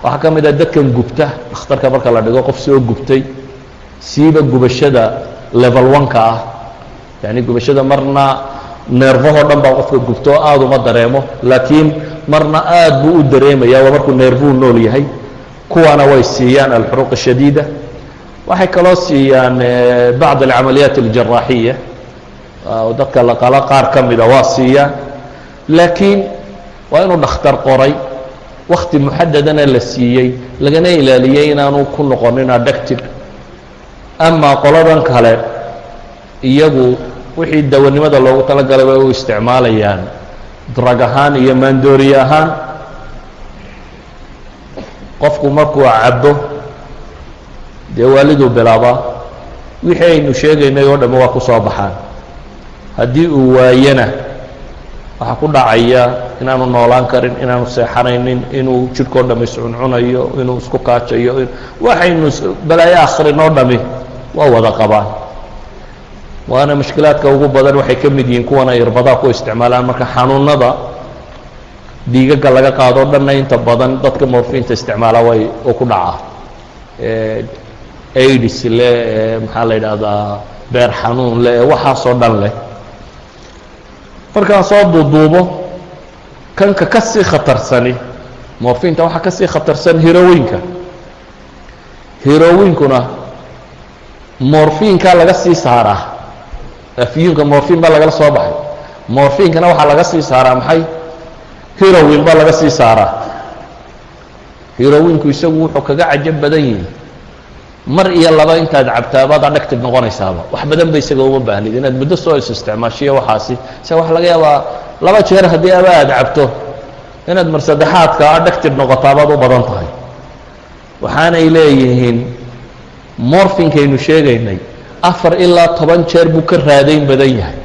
waxaa ka mid a dadkan gubta, dhakhtarka marka la dhigo qof soo gubtay, siiba gubashada level 1ka ah, yani gubashada marna neerfahoo dhan baa qofka gubto oo aada uma dareemo, laakiin marna aad buu u dareemaya waa markuu neerfuhu nool yahay. kuwaana way siiyaan alxuruuq الshadiida. waxay kaloo siiyaan bacd alcamaliyaat اljaraaxiya, dadka la qala qaar ka mida waa siiyaan, laakiin waa inuu dhakhtar qoray, wakti muxadadana la siiyey, lagana ilaaliyey inaanu ku noqonin addictive. ama qoladan kale iyagu wixii dawanimada loogu talagalay way u isticmaalayaan drag ahaan iyo maandooriye ahaan. qofku markuu cabo dee waaliduu bilaabaa, wixii aynu sheegaynay oo dhamme waa ku soo baxaan. haddii uu waayana waxaa ku dhacaya inaanu noolaan karin, inaanu seexanaynin, inuu jidhkoo dhamme iscuncunayo, inuu isku kaajayo. waxaynu balaayo akhrinoo dhami waa wada qabaan. waana mushkilaadka ugu badan waxay ka mid yihiin kuwana irbadaa ku isticmaalaan. marka xanuunada dhiigaga laga qaado dhanna inta badan dadka morfinta isticmaala way oo ku dhacaa. aids leh, maxaa la yidhaahdaa beer xanuun leh, waxaasoo dhan leh. markaan soo duuduubo kanka ka sii khatarsani morfinta waxaa ka sii khatarsan heroinka. heroinkuna morfinkaa laga sii saaraa. afyuunka morfin baa lagala soo baxay, morfinkana waxaa laga sii saaraa maxay? heroin baa laga sii saaraa. heroinku isagu wuxuu kaga cajab badan yihi mar iyo laba intaad cabtaabaad addicted noqonaysaaba wax badan ba isaga uma baahnid inaad muddo soo isticmaashiyo waxaasi se wax laga yaabaa laba jeer haddii aba aad cabto inaad mar saddexaadka addicted noqotaabaad u badan tahay waxaanay leeyihiin morfinkaynu sheegaynay 4 ilaa 10 jeer buu ka raadayn badan yahay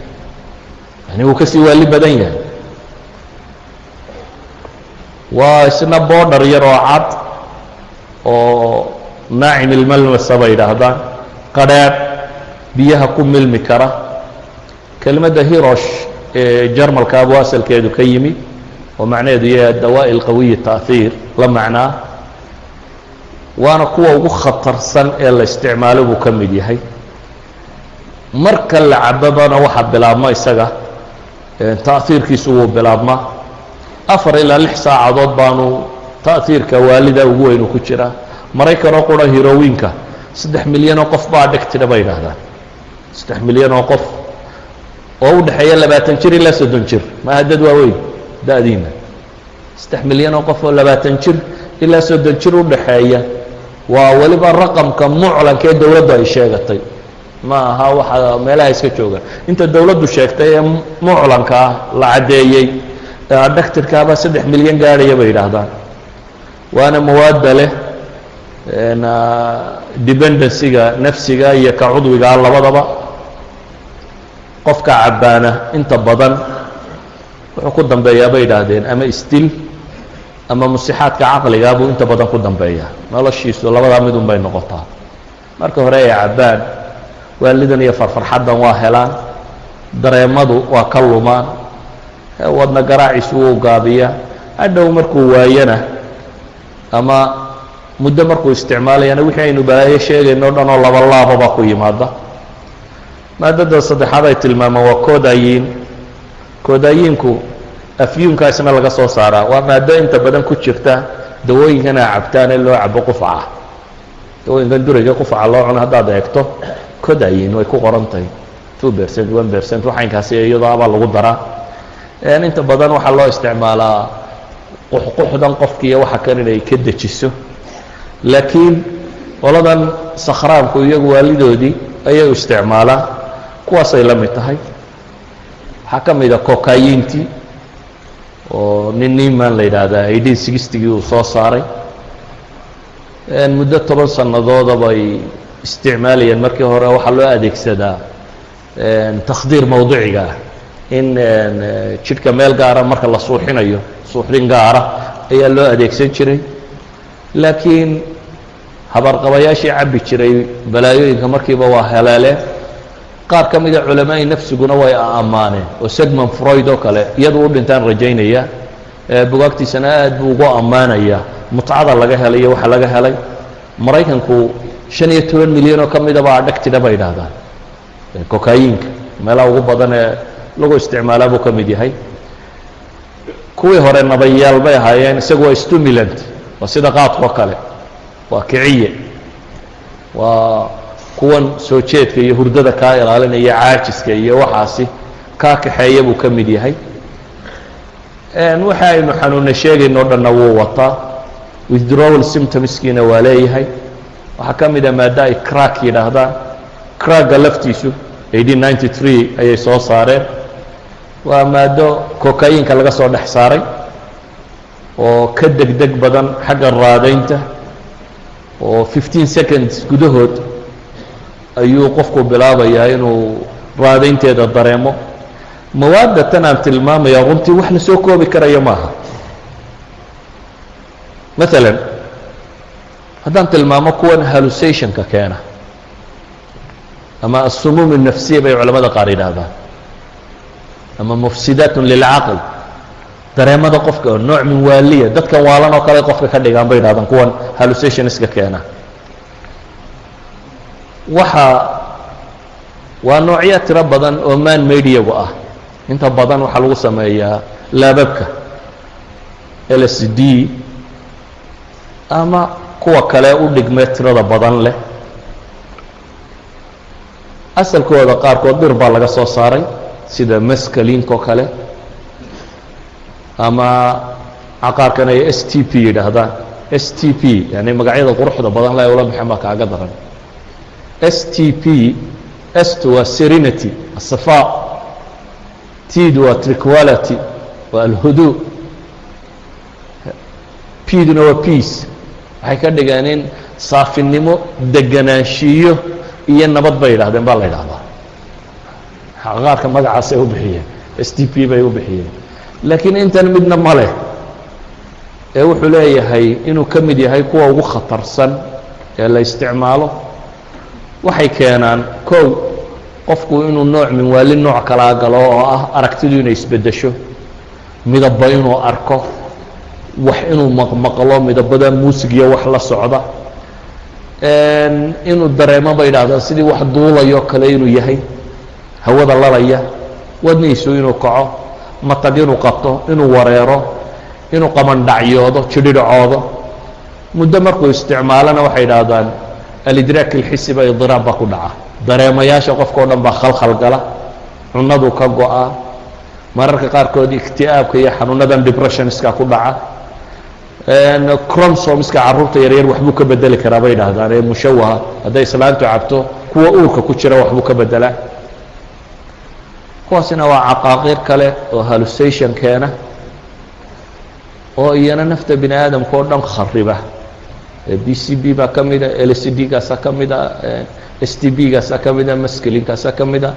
yani wuu kasii waali badan yahay waa isna border yar oo cad oo naacim ilmalmasa bay yidhaahdaan qadhaadh biyaha ku milmi kara kelmadda hirosh ee jarmalka abu asalkeedu ka yimi oo macnaheedu yahay adawaa'i alqawiyi ta'hiir la macnaa waana kuwa ugu khatarsan ee la isticmaalo buu ka mid yahay marka la cababana waxa bilaabma isaga ta'hiirkiisu wuu bilaabmaa 4 ilaa 6 saacadood baanu ta'hiirka waalida ugu weynu ku jiraa maraykanoo qura herowiinka 3 milyan oo qof baa dhegtida bay yidhaahdaan 3 milyan oo qof oo u dhexeeya 20 jir ilaa 30 jir maaha dad waaweyn da'diina 3 milyan oo qof oo 20 jir ilaa 30 jir u dhexeeya waa waliba raqamka muclanka ee dawladdu ay sheegatay ma aha waxa meelaha iska jooga inta dawladdu sheegtay ee muclanka la cadeeyay dhagtirkaaba 3 milyan gaaraya bay yidhaahdaan waana mawaada leh dependencyga nafsiga iyo ka cudwiga labadaba qofka cabaana inta badan wuxuu ku dambeeyaa bay yidhaahdeen ama isdil ama musixaadka caqliga buu inta badan ku dambeeyaa noloshiisu labadaa mid un bay noqotaa marka hore ay cabaan waalidan iyo farfarxaddan waa helaan dareemadu waa ka lumaan wadna garaaciisu wuu gaabiyaa hadhow markuu waayana ama muddo markuu isticmaalayana wixii aynu balaayo sheegayno dhan oo laba laababa ku yimaada maadada saddexaad ay tilmaamaan waa koodayiin koodayiinku afyuunkaasna laga soo saaraa waa maado inta badan ku jirta dawooyinkana cabtaan ee loo cabo qufaca dawooyinkan duriga qufaca loo cuno haddaad eegto koodayiin way ku qoran tahay 2% 1% waxaynkaasi iyadoo abaa lagu daraa inta badan waxaa loo isticmaalaa quxquxdan qofkiiyo waxa kan inay ka dejiso laakiin qoladan sakhraanku iyagu waalidoodii ayay u isticmaalaan kuwaasay la mid tahay waxaa ka mid a kokayintii oo nin niman la yidhaahdaa 1860gii uu soo saaray muddo 10 sannadood bay isticmaalayeen markii hore waxaa loo adeegsadaa takhdiir mawduciga ah in jidhka meel gaara marka la suuxinayo suuxdin gaara ayaa loo adeegsan jiray laakiin habarqabayaashii cabbi jiray balaayooyinka markiiba waa helaaleen qaar ka mida culamaai nafsiguna way ammaaneen oo segmon freud oo kale iyadu u dhintaan rajaynaya bugaagtiisana aad buu ugu ammaanayaa mutcada laga helay iyo waxa laga helay maraykanku 15 milyan oo ka midaba adhagtida bay yidhaahdaan kokayinka meelaha ugu badan ee lagu isticmaalaa buu ka mid yahay kuwii hore nabayaal bay ahaayeen isagu waa stimulant waa sida qaadkoo kale waa kiciye waa kuwan soo jeedka iyo hurdada kaa ilaalinaya caajiska iyo waxaasi kaa kaxeeya buu ka mid yahay waxa aynu xanuuna sheegayno dhanna wuu wataa withdrawal symptomskiina waa leeyahay waxaa ka mid a maada ay crack yidhaahdaan cracka laftiisu 1893 ayay soo saareen waa maado kokayinka laga soo dhex saaray oo ka degdeg badan xagga raadaynta oo 15 seconds gudahood ayuu qofku bilaabayaa inuu raadaynteeda dareemo mawaadda tan aan tilmaamaya runtii wax la soo koobi karayo maaha maalan haddaan tilmaamo kuwan hallucinationka keena ama asumuum الnafsiya bay culamada qaar yidhaahdaan ama mufsidaat lilcaql dareemada qofka oo nooc min waaliya dadkan waalan oo kale qofka ka dhigaan bay yidhahdaan kuwan hallucinationska keena waa noocyo tiro badan oo man mediagu ah inta badan waxaa lagu sameeyaa laababka LSD ama kuwa kale u dhigmee tirada badan leh asalkooda qaarkood dhir baa laga soo saaray sida maskaliinkoo kale ama caqaarkan ay STP yidhaahdaan STP yani magacyada quruxda badan leh ula baxeen baa kaaga daran STP st waa serenity الصفاء tid waa tranquility waa الهدوء pduna waa peace waxay ka dhigeen in saafinimo deganaanshiyo iyo nabad bay yidhahdeen baa la yidhahdaa qaarka magacaasay u bixiyeen STP bay u bixiyeen laakiin intan midna ma leh ee wuxuu leeyahay inuu ka mid yahay kuwa ugu khatarsan ee la isticmaalo waxay keenaan kow qofku inuu nooc min waali nooc kala galo oo ah aragtidu inay isbedesho midaba inuu arko wax inuu maqmaqlo midabada muusig iyo wax la socda inuu dareemo bay yidhaahdaan sidii wax duulayo kale inuu yahay hawada lalaya wadniisu inuu kaco matag inuu qabto inuu wareero inuu qamandhacyoodo jidhidhacoodo muddo markuu isticmaalana waxay yidhaahdaan alidraak alxisi ba idiraab baa ku dhaca dareemayaasha qofka o dhan baa khalkhal gala cunadu ka go-a mararka qaarkood ikti'aabka iyo xanuunadan depressionska ku dhaca chromosomeska carruurta yaryar waxbuu ka bedeli karaa bay yidhaahdaan ee mushawaha hadday islaantu cabto kuwa uurka ku jira waxbuu ka bedelaa kuwaasina waa caqaaqiir kale oo hallucination keena oo iyana nafta bini aadamka oo dhan khariba BCB baa ka mida LSD gaasa ka mida STB gaasa ka mida maskeliinkaasa ka mida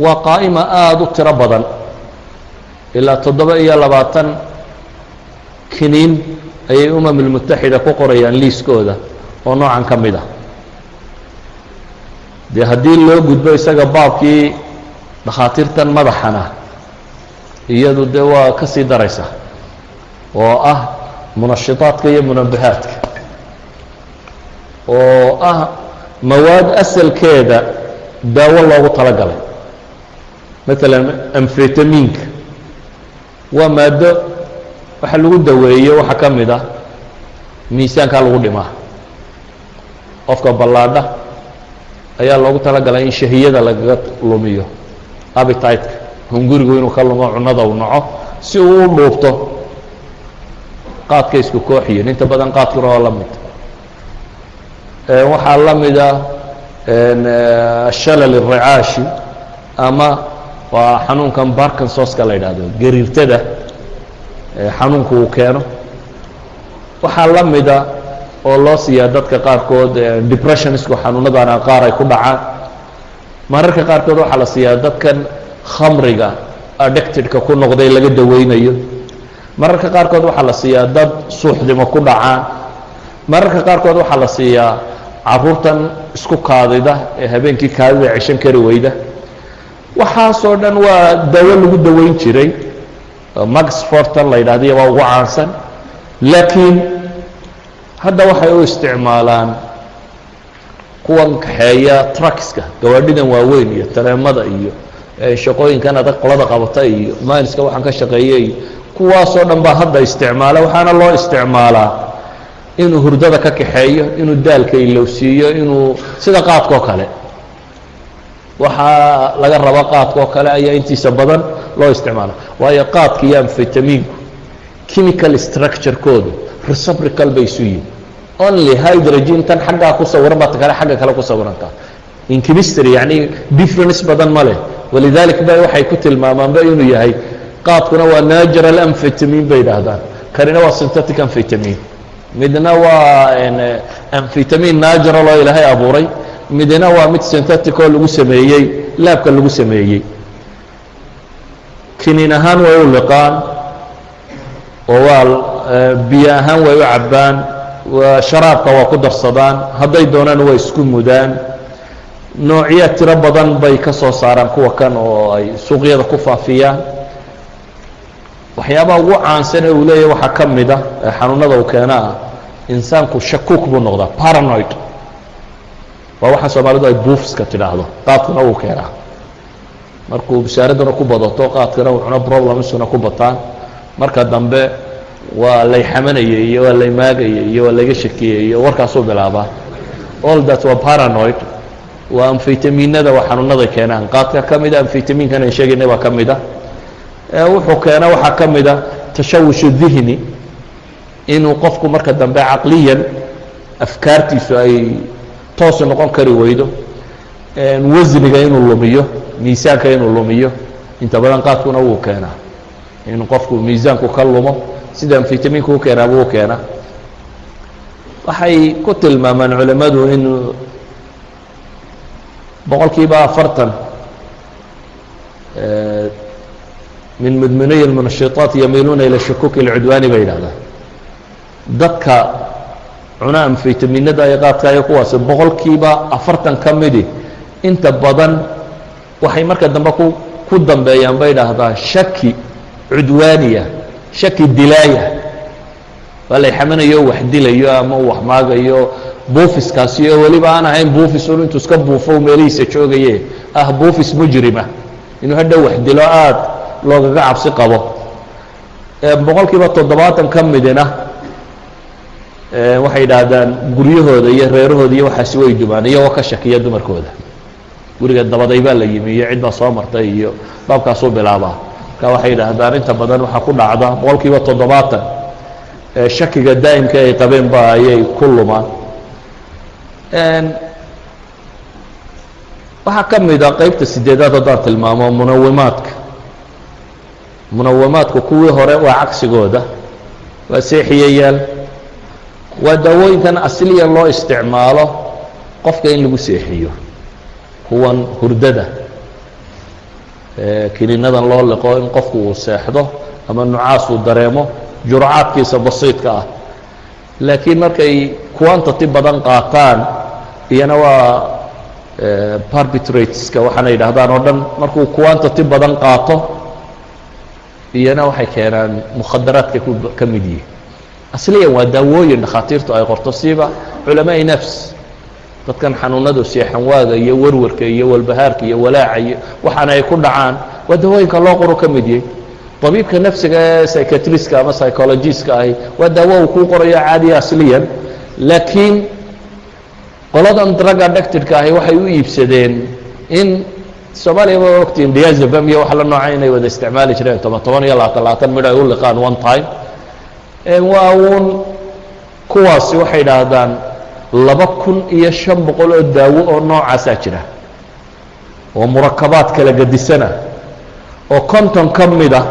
waa qaa'ima aada u tiro badan ilaa 27 kiniin ayay umamulmutaxida ku qorayaan liiskooda oo noocan ka mid ah dee haddii loo gudbo isaga baabkii dhakhaatiirtan madaxana iyadu dee waa ka sii daraysa oo ah munashitaadka iyo munabahaadka oo ah mawaad asalkeeda daawo loogu talagalay maalan amfetaminka waa maado waxa lagu daweeyo waxaa ka mid ah miisaankaa lagu dhimaa qofka ballaadha ayaa loogu talagalay in shahiyada lagaga lumiyo appetite-ka hungurigu inuu ka lumo cunada uu naco si uu u dhuubto qaadka isku kooxiyin inta badan qaadkuna waa la mid waxaa la mida shalal الricaashi ama waa xanuunkan barkinsoska la yidhaahdo gariirtada xanuunku uu keeno waxaa la mida oo loo siiyaa dadka qaarkood depressionisku xanuunadana qaar ay ku dhacaan mararka qaarkood waxaa la siiyaa dadkan khamriga addicted-ka ku noqday laga daweynayo mararka qaarkood waxaa la siiyaa dad suuxdimo ku dhacaan mararka qaarkood waxaa la siiyaa carruurtan isku kaadida ee habeenkii kaadida ceshan kari weyda waxaasoo dhan waa dawo lagu daweyn jiray max fortan la yidhahdiya waa ugu caansan laakiin hadda waxay u isticmaalaan kuwan kaxeeya truckska gawaadhidan waaweyn iyo tareemada iyo shaqooyinkan adag qolada qabata iyo mileska waxaan ka shaqeeyey kuwaasoo dhan baa hadda isticmaala waxaana loo isticmaalaa inuu hurdada ka kaxeeyo inuu daalka ilowsiiyo inuu sida qaadkoo kale waxaa laga raba qaadkoo kale ayaa intiisa badan loo isticmaala waayo qaadka iyo amfetaminku chemical structure-koodu reciprocal bay isu yihin only hydrogen tan xaggaa ku sawiran baa kale xagga kale ku sawirantaa in chemistry yani difference badan ma leh walidalik ba waxay ku tilmaamaanba inuu yahay qaadkuna waa natural amfetamin bay yidhaahdaan kanina waa synthetic amfetamin midna waa amfetamin natural oo ilaahay abuuray midna waa mid synthetic oo lagu sameeyey laabka lagu sameeyey kiniin ahaan way u liqaan oo waa biyo ahaan way u cabbaan sharaabka waa ku darsadaan hadday doonaan way isku mudaan noocyo tiro badan bay ka soo saaraan kuwa kan oo ay suuqyada ku faafiyaan waxyaabaha ugu caansan ee uu leeyahay waxaa ka mid ah xanuunada uu keena ah insaanku shakuuk buu noqdaa paranoid waa waxa soomaalidu ay buufska tidhaahdo qaadkuna wuu keenaa markuu bishaaradana ku badato qaadkana uu cuno problemsuna ku bataan marka dambe waa lay xamanayay iyo waa lay maagayay iyo waa layga shakiyey iyo warkaasuu bilaabaa all that waa paranoid waa amfetaminada waa xanuunaday keenaan qaadka ka mida amfetaminkan aan sheegaynay baa ka mida wuxuu keena waxaa ka mida tashawushu dihni inuu qofku marka dambe caqliyan afkaartiisu ay toos noqon kari weydo wasniga inuu lumiyo miisaanka inuu lumiyo inta badan qaadkuna wuu keenaa in qofku miisaanku ka lumo sida fitamiinku u keenaa buu keenaa waxay ku tilmaamaan culimadu in boqolkiiba 40 min mudminiy almunashitaat yamiiluuna ila shukuuki alcudwaani bay yidhahdaan dadka cuna amfitaminada ay qaadkaayo kuwaas boqolkiiba 40 ka midi inta badan waxay marka dambe ku dambeeyaan bay yidhaahdaan shaki cudwaaniya shaki dilaaya waa la xamanayo wax dilayo ama wax maagayo buufiskaasi oo waliba aan ahayn buufis oo intuu iska buufo meelihiisa joogaye buufis mujrima inuu hadhow wax dilo aad loogaga cabsi qabo boqolkiiba 70 ka midina waxay yidhaahdaan guryahooda iyo reerahooda iyo waxaasi way dumaan iyagoo ka shakiya dumarkooda guriga dabaday baa la yimi iyo cid baa soo martay iyo baabkaasuu bilaabaa marka waxay yidhaahdaan inta badan waxaa ku dhacda boqolkiiba 70 shakiga daa'imka ay qabeen ba ayay ku lumaan waxaa ka mida qaybta 8aad haddaan tilmaamo munawimaadku kuwii hore waa cagsigooda waa seexiyayaal waa daawooyinkan asliyan loo isticmaalo qofka in lagu seexiyo kuwan hurdada kiniinadan loo liqo in qofku uu seexdo ama nucaas uu dareemo jurcaadkiisa basiidka ah laakiin markay quantity badan qaataan iyana waa barbiturateska waxaana yidhahdaan oo dhan markuu quantity badan qaato iyana waxay keenaan mukhadaraadka ka mid yihiin asliyan waa daawooyin dhakhaatiirtu ay qorto siiba culamaai nafs dadkan xanuunadu seexanwaaga iyo warwarka iyo walbahaarka iyo walaaca iyo waxaana ay ku dhacaan waa daawooyinka loo qoro ka mid yihiin طبيبka nafsiga ee psychiatriska ama psychologistka ahi waa daawo uu kuu qorayo caadiya asliyan laakiin qoladan drug addicted-ka ahi waxay u iibsadeen in Soomaaliya waa ogtiin diazepam iyo wax la nooca inay wada isticmaali jireen 10 iyo 20 midh ay u liqaan one time waa uun kuwaasi waxay yidhaahdaan 2500 oo daawo oo noocaasaa jira oo murakabaad kala gadisana oo konton ka mida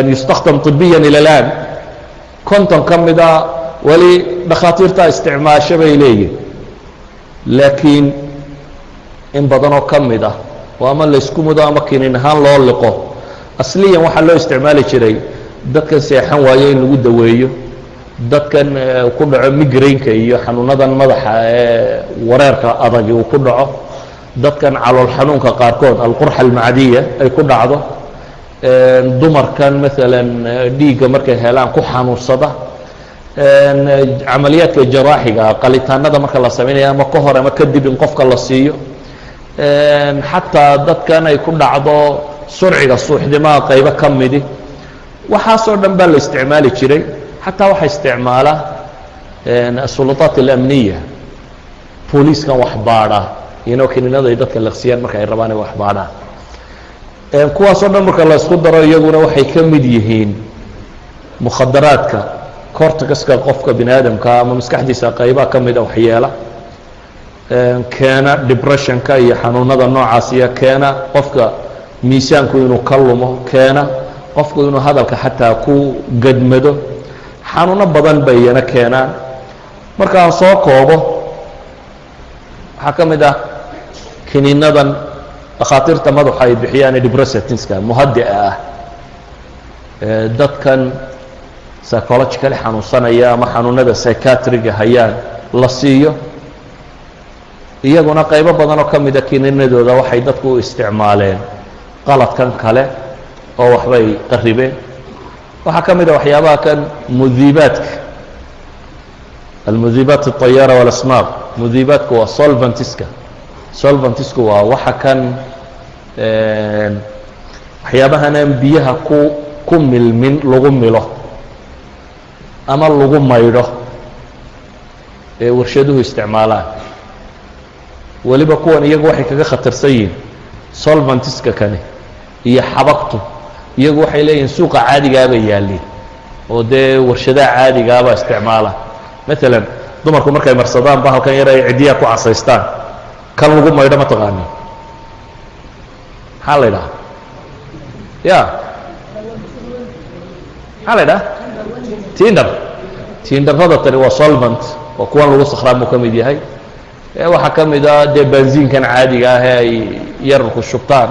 yustakhdam طibiyan ila الآن konton ka mida wali dhakhaatiirta isticmaasho bay leeyihin laakiin in badanoo ka mid ah oo ama laysku mudo ama kinin ahaan loo liqo asliyan waxaa loo isticmaali jiray dadkan seexan waayo in lagu daweeyo dadkan ku dhaco migraineka iyo xanuunadan madaxa ee wareerka adagi uu ku dhaco dadkan calool xanuunka qaarkood alqurxa almacdiya ay ku dhacdo dumarkan maalan dhiigga markay helaan ku xanuunsada camaliyaadka jaraaxiga qalitaanada marka la samaynayo ama ka hor ama kadib in qofka la siiyo xataa dadkan ay ku dhacdo surciga suuxdimaha qaybo ka midi waxaasoo dhan baa la isticmaali jiray xataa waxaa isticmaala asulطaat alamniya booliiskan wax baadha iyano kiniinada ay dadka laqsiyaan marka ay rabaan ay wax baadhaan kuwaasoo dhan marka la isku daro iyaguna waxay ka mid yihiin mukhadaraadka corticaska qofka bini aadamka ama maskaxdiisa qaybaha ka mida waxyeela keena depressionka iyo xanuunada noocaas iyo keena qofka miisaanku inuu ka lumo keena qofku inuu hadalka xataa ku gadmado xanuuno badan bay iyana keenaan markaan soo koobo waxaa ka mid ah kiniinadan dhakhaatiirta madaxa ay bixiyaan depressantska muhadi'a ah dadkan psychologically xanuunsanaya ama xanuunada psychiatriga hayaan la siiyo iyaguna qaybo badan oo ka mida kiniinadooda waxay dadku u isticmaaleen qaladkan kale oo waxbay qaribeen waxaa ka mid a waxyaabaha kan mudiibaadka almudiibaat الطayaara walasmaaq mudiibaadku waa solventisku waa waxa kan waxyaabahanaan biyaha ku milmin lagu milo ama lagu maydho ee warshaduhu isticmaalaan weliba kuwan iyagu waxay kaga khatarsan yihiin solventiska kani iyo xabagtu iyagu waxay leeyihiin suuqa caadigaabay yaalliin oo dee warshadaha caadigaabaa isticmaala maalan dumarku markay marsadaan ba halkan yar ay ciddiyaa ku casaystaan kan lagu maydho ma taqaanin maxaa la ydhaha ya maxaa la ydhaha tindarrada tani waa solvent waa kuwan lagu sakhraamuu ka mid yahay waxaa ka mid a dee benziinkan caadiga ah ee ay yararku shubtaan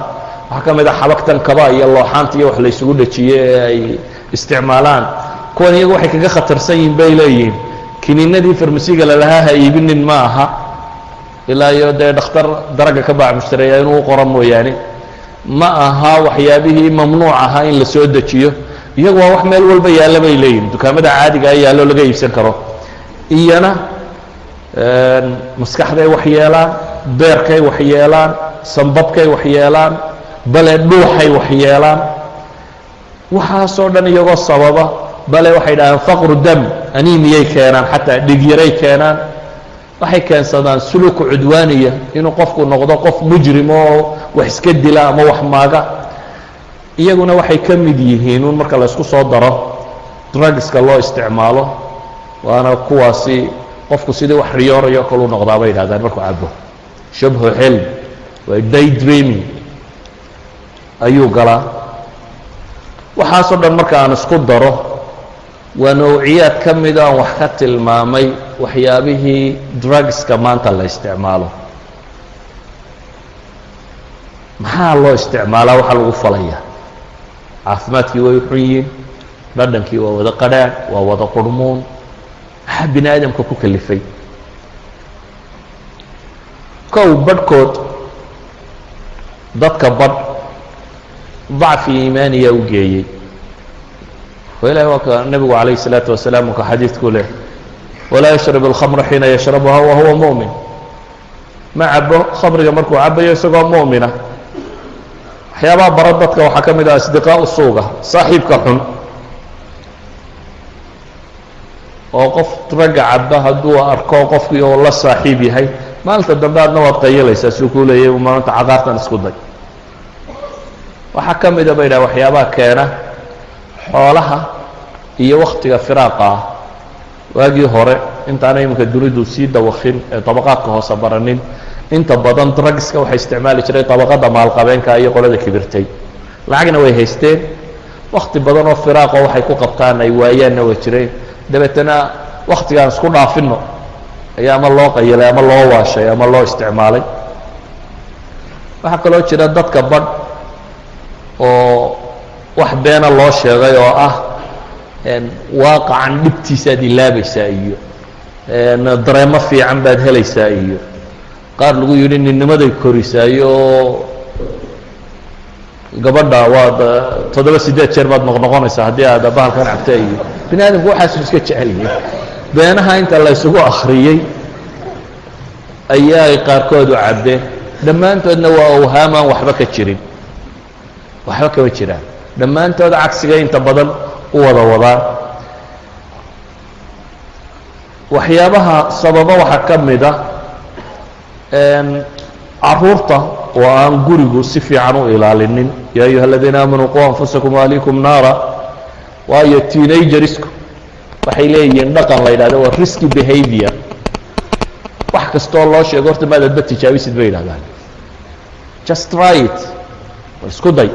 waxaa ka mid a xabagtan kaba iyo looxaanta iyo wax la ysugu dhajiye ee ay isticmaalaan kuwan iyagu waxay kaga khatarsan yihiin bay leeyihiin kiniinadii farmasiga lalahaa ha iibinin ma aha ilaa iyo dee dhakhtar daraga ka baac mushtareeya inuu u qoro mooyaane ma aha waxyaabihii mamnuuc ahaa in la soo dejiyo iyagu waa wax meel walba yaalla bay leeyihin dukaamada caadiga yaallo laga iibsan karo iyana maskaxday wax yeelaan beerkay wax yeelaan sambabkay wax yeelaan bale dhuuxay wax yeelaan waxaasoo dhan iyagoo sababa bale waxay dhahaan faqru dam animiyay keenaan xataa dhigyaray keenaan waxay keensadaan suluku cudwaaniya inuu qofku noqdo qof mujrim oo wax iska dila ama wax maaga iyaguna waxay ka mid yihiin un marka la isku soo daro drugska loo isticmaalo waana kuwaasi qofku sidii wax riyoorayo kalu noqdaa bay yidhahdaan markuu cabo shabhu xilm waa day dreaming ayuu galaa waxaasoo dhan marka aan isku daro waa nawciyaad ka mida aan wax ka tilmaamay waxyaabihii drugska maanta la isticmaalo maxaa loo isticmaalaa waxaa lagu falaya caafimaadkii way xun yihiin dhadhankii waa wada qadhaan waa wada qurmuun maxaa bini aadamka ku kalifay kow badhkood dadka badh dacfi iimaaniyaa u geeyey oo ilahi waa ka nebigu calayh الsalaatu wasalaam ka xadiidku leh walaa yashrab اlkhamra xiina yashrabuha wahuwa mu'min ma cabo khamriga markuu cabayo isagoo mu'mina waxyaabaha bara dadka waxaa ka mid ah asdiqaau suuga saaxiibka xun oo qof ragga caba hadduu arko qofkii oo la saaxiib yahay maalinta dambe adna waad qayalaysaa suu kuu leeyahy maalinta cagaartan isku day waxaa ka mida bay dhaha waxyaabaha keena xoolaha iyo waktiga firaaqa ah waagii hore intaana iminka dunidu sii dawakhin ee dabaqaadka hoose baranin inta badan drugska waxay isticmaali jiray dabaqada maalqabeenka iyo qolada kibirtay lacagna way haysteen wakti badan oo firaaqo waxay ku qabtaan ay waayaanna way jireen dabeetana waktigaan isku dhaafino ayaa ama loo qayilay ama loo waashay ama loo isticmaalay waxaa kaloo jira dadka badh oo wax beena loo sheegay oo ah waaqacan dhibtiisaad ilaabaysaa iyo dareemo fiican baad helaysaa iyo qaar lagu yidhi ninnimaday korisaayo gabadha waad 7-8 jeer baad noqnoqonaysaa haddii aad bahalkan cabta iyo bini aadamku waxaasu iska jecel yihiin beenaha inta la ysugu akhriyey ayaay qaarkood u cabbeen dhammaantoodna waa awhaamaan waxba ka jirin waxba kama jiraan dhammaantood cagsiga inta badan u wada wadaan waxyaabaha sababa waxaa ka mid a caruurta oo aan gurigu si fiican u ilaalinin yaa ayuha aladiina aamanuu quu anfusakum waahlikum naara waayo teenagersku waxay leeyihiin dhaqan la yidhahdo waa risky behavior wax kastoo loo sheego horta maadadba tijaabisid bay yidhahdaan just try it war isku day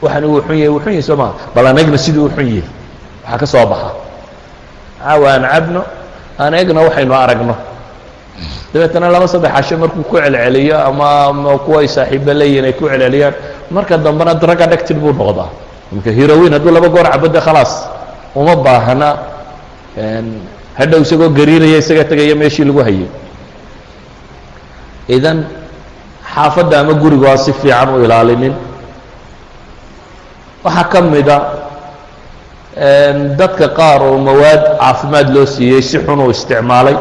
waxaan uu xun yahay soo maa bal aan eegna siduu u xun yahay waxaa ka soo baxa caawa aan cabno aan eegna waxaynu aragno dabeetana 2-3 casho markuu ku celceliyo ama kuwa ay saaxiiba leeyihiin ay ku celceliyaan marka dambena drug addicted buu noqdaa marka heroin hadduu 2 goor cabo dee khalaas uma baahna hadhow isagoo gariiraya isaga tegaya meeshii lagu hayay idan xaafadda ama gurigu aan si fiican u ilaalinin waxaa ka mida dadka qaar oo mawaad caafimaad loo siiyey si xun uu isticmaalay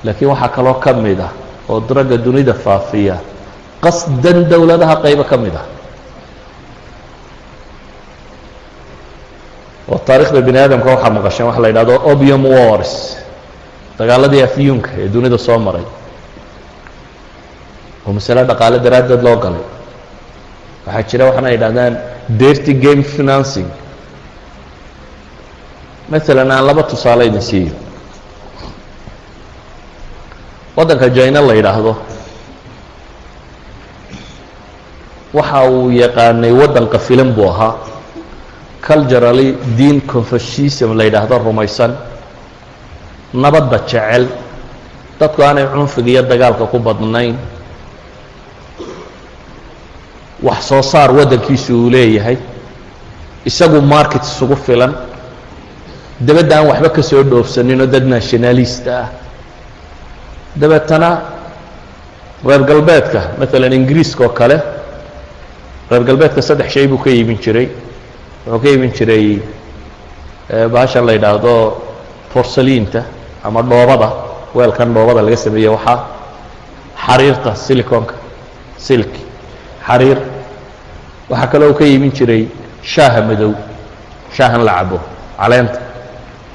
laakiin waxaa kaloo ka mid ah oo dragga dunida faafiya qasdan dowladaha qaybo ka mid ah oo taarikhda bini aadamka waxaa maqasheen waxa la yidhahdo opium wars dagaaladii afyuunka ee dunida soo maray oo masale dhaqaale daraaddeed loo galay waxaa jira waxaana yidhahdaan dirty game financing maalan aan 2 tusaale idin siiyo waddanka China la yidhaahdo waxa uu yaqaanay waddan qafilan buu ahaa culturally diin Confucianism la yidhaahdo rumaysan nabadda jecel dadku aanay cunfiga iyo dagaalka ku badnayn wax soo saar waddankiisu uu leeyahay isagu market isugu filan dabadda aan waxba ka soo dhoofsanin oo dad nationalist ah dabeetana reer galbeedka maalan ingiriiska oo kale reer galbeedka saddex shay buu ka iibin jiray wuxuu ka iibin jiray bahashan la yidhaahdo porcelainta ama dhoobada weelkan dhoobada laga sameeyey waxaa xariirta siliconka silk xariir waxaa kaloo ka iibin jiray shaaha madow shaahan la cabo caleenta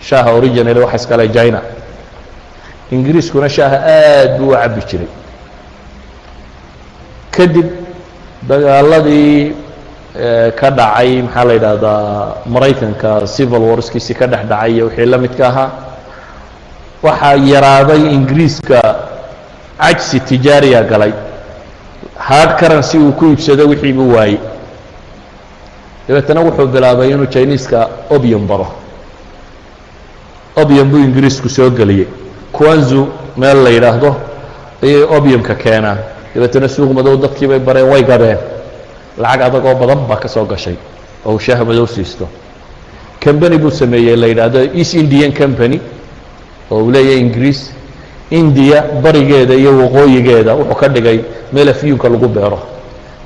shaaha original waxa iskale China ingiriiskuna shaaha aad buu u cabi jiray kadib dagaaladii ka dhacay maxaa la yidhaahdaa maraykanka civil warskiisii ka dhex dhacay iyo wixii la midka ahaa waxaa yaraaday ingiriiska cajsi tijaariya galay hard currency uu ku iibsado wixii buu waayey dabeetana wuxuu bilaabay inuu Chinese-ka opium baro opium buu ingiriisku soo geliyey Kwanzu meel la yidhaahdo ayay opiumka keenaan dabeetana suuq madow dadkii bay bareen way gadeen lacag adag oo badan baa ka soo gashay oo shaaha madow siisto company buu sameeyey la yidhaahdo East Indian Company oo uu leeyahay ingiriis India barigeeda iyo waqooyigeeda wuxuu ka dhigay meel afyuunka lagu beero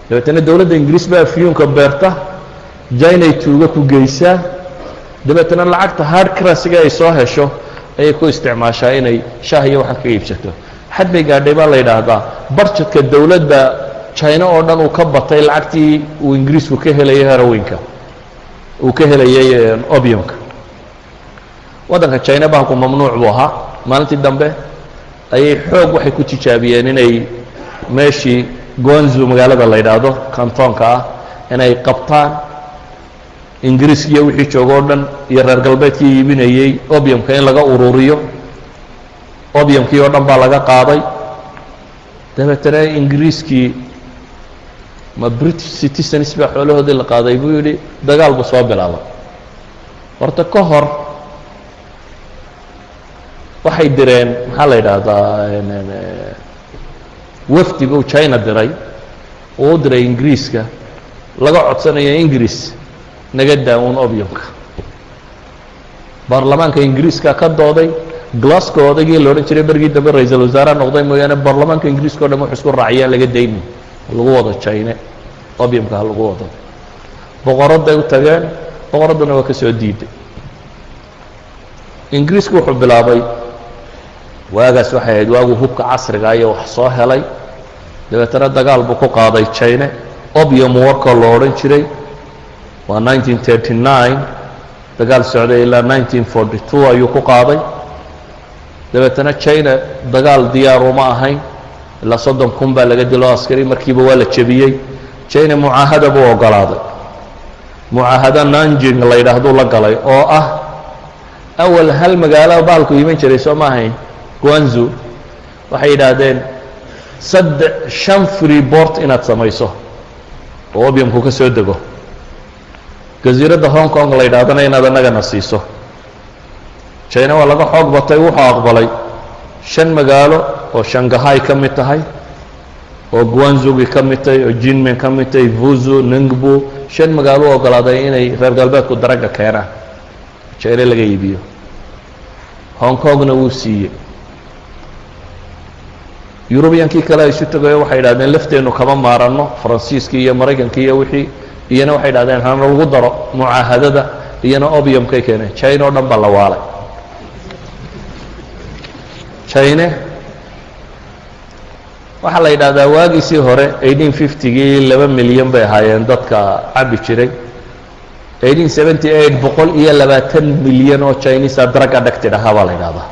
dabeetana dawladda ingiriis baa afyuunka beerta China tuuga ku geysaa dabeetana lacagta hard currency-ga ay soo hesho ayay ku isticmaashaa inay shaah iyo waxa ka iibsato xad bay gaadhay baa la yidhaahdaa budgetka dawladda China oo dhan uu ka batay lacagtii uu ingiriisku ka helayay heroinka uu ka helayay opiumka waddanka China baa ku mamnuuc buu ahaa maalintii dambe ayay xoog waxay ku tijaabiyeen inay meeshii Guangzhou magaalada la yidhaahdo cantonka ah inay qabtaan ingiriiska iyo wixii joogoo dhan iyo reer galbeedkii iibinayay opiumka in laga ururiyo opiumkii oo dhan baa laga qaaday dabeetana ingiriiskii ma British citizens baa xoolahoodii la qaaday buu yidhi dagaal buu soo bilaabay horta ka hor waxay direen maxaa la yidhaahdaa wafdi buu China diray oo u diray ingiriiska laga codsanayo ingiriis naga daawon opiumka baarlamaanka ingiriiska ka dooday Glasgow odagii la odhan jiray bergii dambe ra'iisul wasaare noqday mooyaane baarlamaanka ingiriiska oo dhan wuxuu isku raaciyay laga daynin lagu wado China opiumka lagu wado boqoradda u tageen boqoradduna waa ka soo diiday ingiriisku wuxuu bilaabay waagaas waxay ahayd waagu hubka casriga iyo wax soo helay dabeetana dagaal buu ku qaaday China opium warka loo odhan jiray waa 1939 dagaal socday ilaa 1942 ayuu ku qaaday dabeetana China dagaal diyaar uma ahayn ilaa 30,000 baa laga dilo askari markiiba waa la jabiyey China mucaahada buu ogolaaday mucaahada Nanjing la yidhaahdo la galay oo ah awal hal magaalo baalku iman jiray soo ma ahayn Guangzhou waxay yidhaahdeen 5 free port inaad samayso oo opiumku ka soo dego jasiiradda Hong Kong la yidhaahdana inaad annagana siiso China waa laga xoog batay wuxuu aqbalay 5 magaalo oo Shanghai ka mid tahay oo Guangzhou ka mid tahay oo Jinmen ka mid tahay Fuzhou Ningbo 5 magaalo ogolaaday inay reer galbeedku daraga keenaan China laga iibiyo Hong Kongna wuu siiyey Europeankii kale ay isu tagayeen waxay yidhaahdeen lafteenu kama maaranno Faransiiskii iyo Maraykankii iyo wixii iyana waxay yidhahdeen hana lagu daro mucaahadada iyana opiumkay keeneen China oo dhan baa la waalay China waxaa la yidhaahdaa waagiisii hore 1850gii 2 milyan bay ahaayeen dadka cabi jiray 1878 120 milyan oo Chinese drug addicted ahaa baa la yidhaahdaa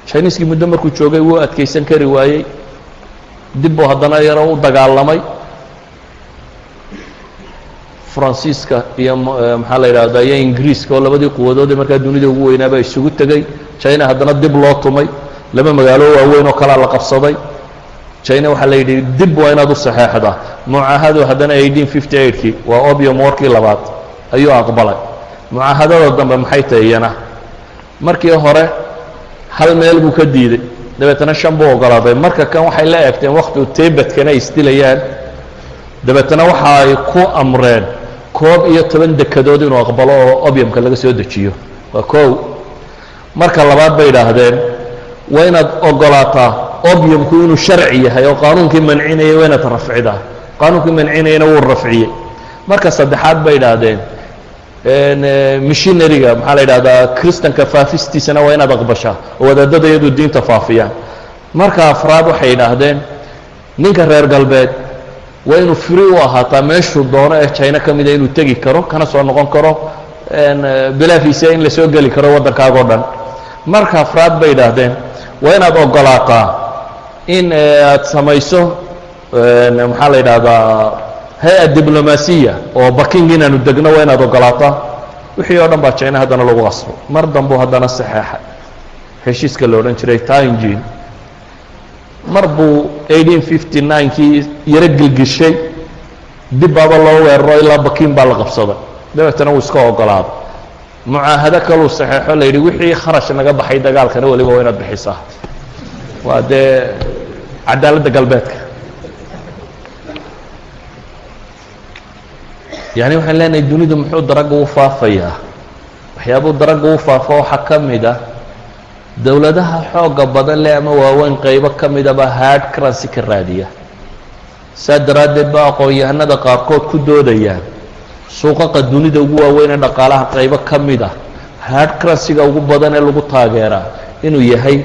Chinese-kii muddo markuu joogay wuu adkaysan kari waayey dib buu haddana yaro u dagaalamay Faransiiska iyo maxaa la yidhaahdaa iyo Ingiriiska oo labadii quwadood ee markaa dunida ugu weynaaba isugu tegay china haddana dib loo tumay laba magaalo waaweyn oo kala la qabsaday china waxa la yidhi dib waa inaad u saxeexdaa mucaahado haddana 1858kii waa opium warkii labaad ayuu aqbalay mucaahadada dambe maxay tahayna markii hore hal meel buu ka diiday dabeetana shan buu ogolaaday marka kan waxay la eegteen waqti uu Tibet-kana istilayaan dabeetana waxa ay ku amreen 11 dekadood inuu aqbalo oo opiumka laga soo dejiyo waa koow marka labaad bay yiraahdeen waa inaad ogolaataa opiumku inuu sharci yahay oo qaanuunkii mancinayay waa inaad rafcidaa qaanuunkii mancinayna wuu rafciyay marka saddexaad bay yiraahdeen missionary-ga maxaa la yiraahdaa kristanka faafistiisana waa inaad aqbashaa oo wadaadada iyadu diinta faafiyaan marka afraad waxay yiraahdeen ninka reer galbeed waa inuu free u ahaataa meeshuu doono ee china ka mid ah inuu tegi karo kana soo noqon karo bilaafiisa in la soo geli karo waddankaaga oo dhan marka afraad bay yiraahdeen waa inaad ogolaataa in aad samayso maxaa la yiraahdaa hay-ad diblomaasiya oo Baking inaanu degno waa inaad ogolaataa wixii oo dhan baa china haddana lagu qasbo mar dambu haddana saxeexay heshiiska la odhan jiray Tianjin mar buu 1859kii yara gilgishay dib baaba loo weeraro ilaa Baking baa la qabsaday dabeetana wuu iska ogolaaday mucaahado kaluu saxeexo la yidhi wixii kharash naga baxay dagaalkana waliba waa inaad bixisaa waa dee cadaaladda galbeedka يعني waxaan leenahay dunidu muxuu daraga u faafayaa waxyaabo daraga u faafo waxa kamida dawladaha xooga badan leh ama waaweyn qaybo kamida ba hard currency ka raadiya sadaradeed ba aqoonyahanada qaarkood ku doodayaan suuqa dunida ugu waaweyn dhaqaalaha qaybo kamida hard currency-ga ugu badan ee lagu taageeraa inuu yahay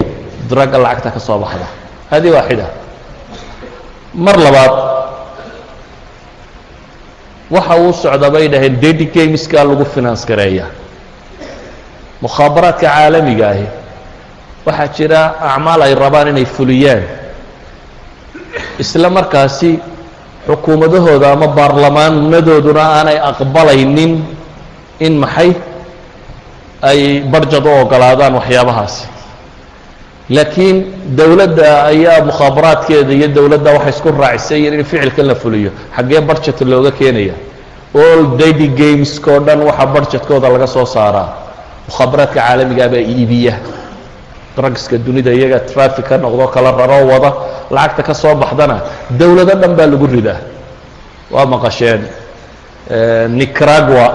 daraga lacagta ka soo baxda hadi waahida mar labaad waxa uu socda bay dhahay daddy gameska lagu finance gareeya mukhaabaraadka caalamiga ah waxa jira acmaal ay rabaan inay fuliyaan isla markaasi xukuumadahooda ama baarlamaanadooduna aanay aqbalaynin in maxay ay budget u ogolaadaan waxyaabahaas laakiin dawladda ayaa mukhaabaraadkeeda iyo dawladda waxa isku raacisay in ficilkan la fuliyo xagee budget looga keenaya all daddy games ko dhan waxa budgetkooda laga soo saaraa mukhaabaraadka caalamiga ah baa iibiya drugska dunida iyaga traffic ka noqdo kala raro wada lacagta ka soo baxdana dawladda dhan baa lagu ridaa waa maqasheen Nicaragua